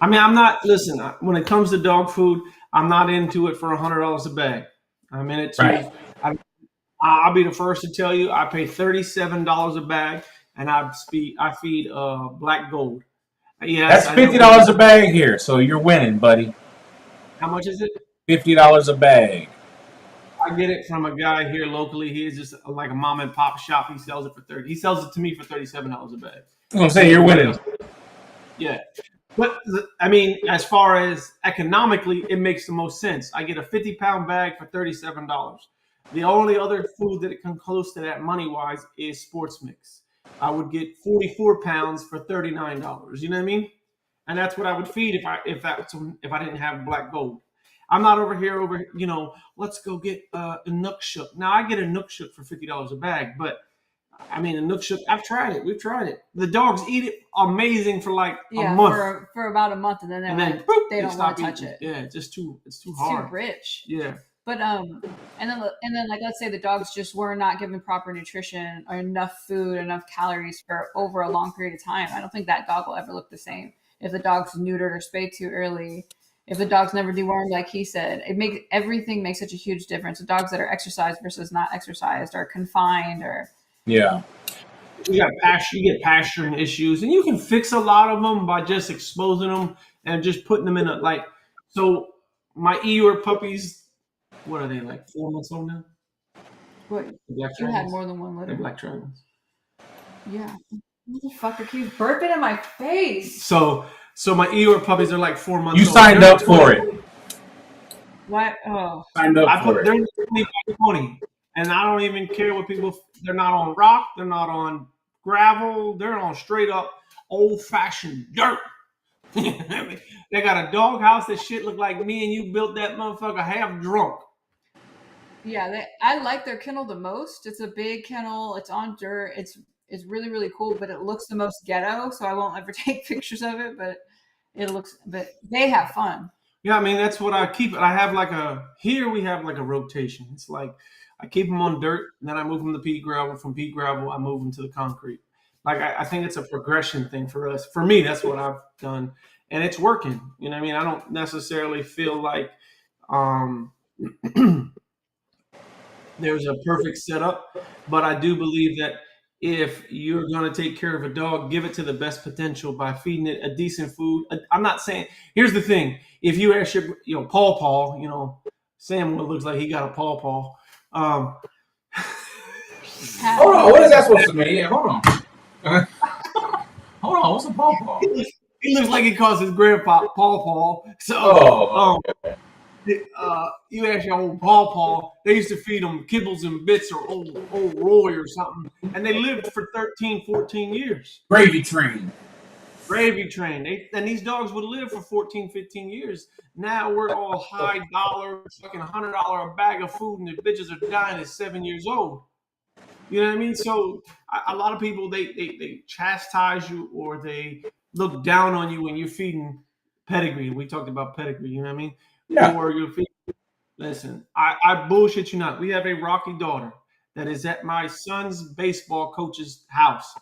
I mean, I'm not. Listen, when it comes to dog food, I'm not into it for $100 a bag. I'm in it too. Right. I'll be the first to tell you, I pay $37 a bag, and I feed black gold. Yes, that's $50 a bag here, so you're winning, buddy. How much is it? $50 a bag. I get it from a guy here locally. He is just like a mom and pop shop. He sells it for $30. He sells it to me for $37 a bag. I'm saying you're winning. Yeah, but I mean, as far as economically, it makes the most sense. I get a 50-pound bag for $37. The only other food that it comes close to that money-wise is sports mix. I would get 44 pounds for $39. You know what I mean? And that's what I would feed if I didn't have black gold. I'm not over here let's go get a Nook Shook. Now I get a Nook Shook for $50 a bag, but I mean a Nook Shook. I've tried it. We've tried it. The dogs eat it amazing for like a month. for about a month, and then they don't want to touch it. Yeah, it's too It's hard. too rich. Yeah. But and then like let's say the dogs just were not given proper nutrition or enough food, enough calories for over a long period of time. I don't think that dog will ever look the same. If the dog's neutered or spayed too early, if the dog's never dewormed, like he said, everything makes such a huge difference. The dogs that are exercised versus not exercised, or confined, or yeah. You get pasturing issues, and you can fix a lot of them by just exposing them and just putting them in so my Eeyore puppies. What are they, like 4 months old now? What? You had more than one litter. They're black dragons. Yeah. Motherfucker keeps burping in my face. So my Eeyore puppies are like 4 months old. You signed up for it. What? Oh. Signed up for it. They're 20, and I don't even care what people. They're not on rock. They're not on gravel. They're on straight up old-fashioned dirt. They got a dog house that shit look like me and you built that motherfucker half drunk. Yeah, I like their kennel the most. It's a big kennel. It's on dirt. It's really, really cool, but it looks the most ghetto, so I won't ever take pictures of it, but they have fun. Yeah, I mean, that's what I keep. I have here we have like a rotation. It's like I keep them on dirt, and then I move them to pea gravel. From pea gravel, I move them to the concrete. Like, I think it's a progression thing for us. For me, that's what I've done. And it's working. You know what I mean? I don't necessarily feel like there's a perfect setup. But I do believe that if you're going to take care of a dog, give it to the best potential by feeding it a decent food. I'm not saying – here's the thing. If you ask your paw, Samuel looks like he got a paw. Hold on. What is that supposed to mean? Yeah, hold on. Hold on, what's a paw? He looks like he calls his grandpa paw. So, you ask your old paw, they used to feed them kibbles and bits or old Roy or something, and they lived for 13, 14 years. Gravy train. And these dogs would live for 14, 15 years. Now we're all high dollar, fucking $100 a bag of food, and the bitches are dying at 7 years old. You know what I mean? So a lot of people, they chastise you or they look down on you when you're feeding pedigree. We talked about pedigree, you know what I mean? Yeah. Or you're feeding. Listen, I bullshit you not. We have a Rocky daughter that is at my son's baseball coach's house.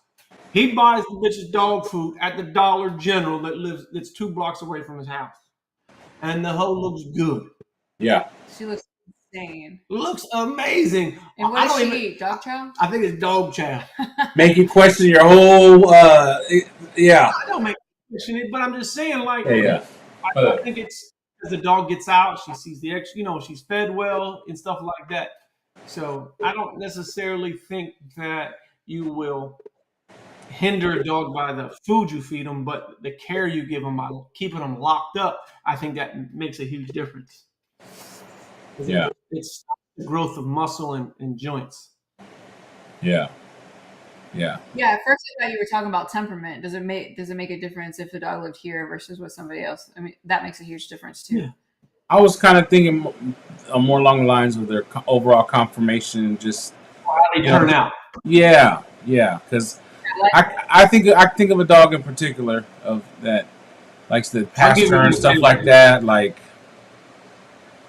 He buys the bitch's dog food at the Dollar General that's 2 blocks away from his house. And the hoe looks good. Yeah. She looks insane. Looks amazing. And what does she eat? Dog chow? I think it's dog chow. Make you question your whole yeah. I don't make you question it, but I'm just saying, like, yeah. I think it's as the dog gets out, she sees the extra, she's fed well and stuff like that. So I don't necessarily think that you will hinder a dog by the food you feed them, but the care you give them by keeping them locked up, I think that makes a huge difference. 'Cause Yeah. it's the growth of muscle and joints. Yeah. Yeah. Yeah, at first I thought you were talking about temperament. Does it make a difference if the dog lived here versus with somebody else? I mean, that makes a huge difference too. Yeah. I was kind of thinking more along the lines of their overall conformation, just How they turn out. yeah, because I think of a dog in particular of that likes the I'll give pasture you an and stuff example. like that. Like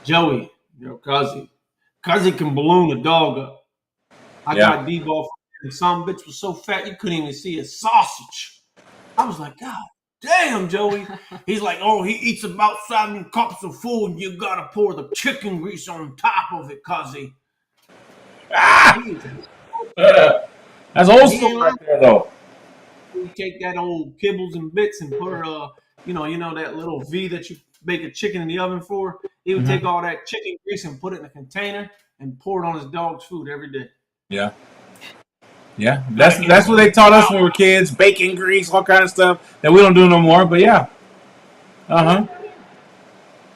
Joey, your cousin. Cousin can balloon a dog up. I Yeah. got D-ball and some bitch was so fat you couldn't even see his sausage. I was like, God damn, Joey. He's like, oh, he eats about 7 cups of food and you gotta pour the chicken grease on top of it, cuzzy. that's old school right there, though. You take that old kibbles and bits and put you know that little V that you bake a chicken in the oven for. He would take all that chicken grease and put it in a container and pour it on his dog's food every day. Yeah. Yeah, that's what they taught us when we were kids. Bacon grease, all kind of stuff that we don't do no more. But yeah,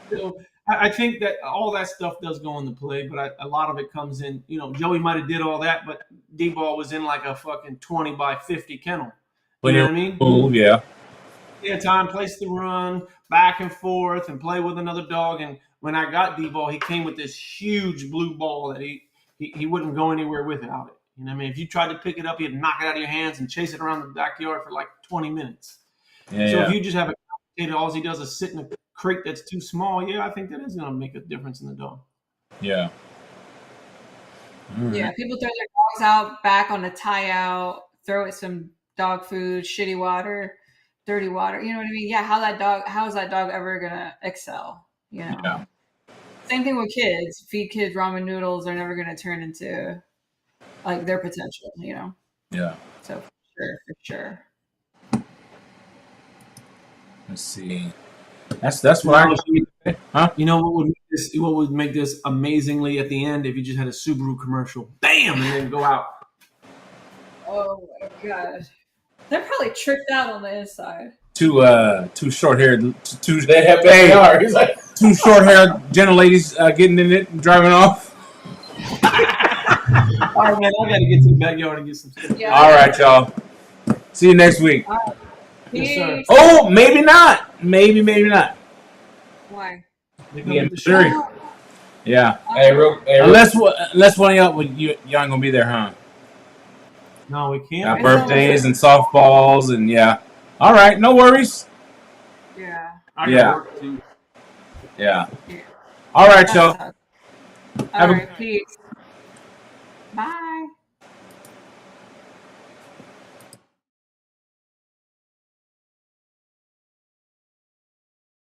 So I think that all that stuff does go into play, but a lot of it comes in. You know, Joey might have did all that, but D-ball was in like a fucking 20 by 50 kennel. You know what I mean? Move, yeah, He had time, place to run back and forth and play with another dog. And when I got D-ball, he came with this huge blue ball that he wouldn't go anywhere without it. You know what I mean? If you tried to pick it up, he'd knock it out of your hands and chase it around the backyard for like 20 minutes. yeah, So yeah. if you just have a kid, all he does is sit in a crate that's too small, yeah, I think that is going to make a difference in the dog. Yeah. Yeah, people throw their dogs out back on the tie out, throw it some dog food, shitty water, dirty water. You know what I mean? Yeah, how is that dog ever gonna excel? You know. Yeah. Same thing with kids. Feed kids ramen noodles, they're never gonna turn into like their potential, you know. Yeah. So for sure. Let's see. That's what I was. Huh? You know what would make this amazingly at the end if you just had a Subaru commercial, bam, and then go out. Oh my god. They're probably tricked out on the inside. Two short haired, two They are. He's like, two short haired gentle ladies getting in it and driving off. All right, man, I got to get to the backyard and get some stuff. Yeah. All right, y'all. See you next week. Yes, sir. Peace. Oh, maybe not. Maybe not. Why? They come Yeah, with the Missouri. show. Yeah. hey, real, Unless one of y'all y'all ain't gonna be there, huh? No, we Got can't. birthdays and softballs and yeah. All right, no worries. Yeah. I got Yeah. work too. Yeah. Yeah. All right, That y'all. sucks. Have All a- right, peace. Bye.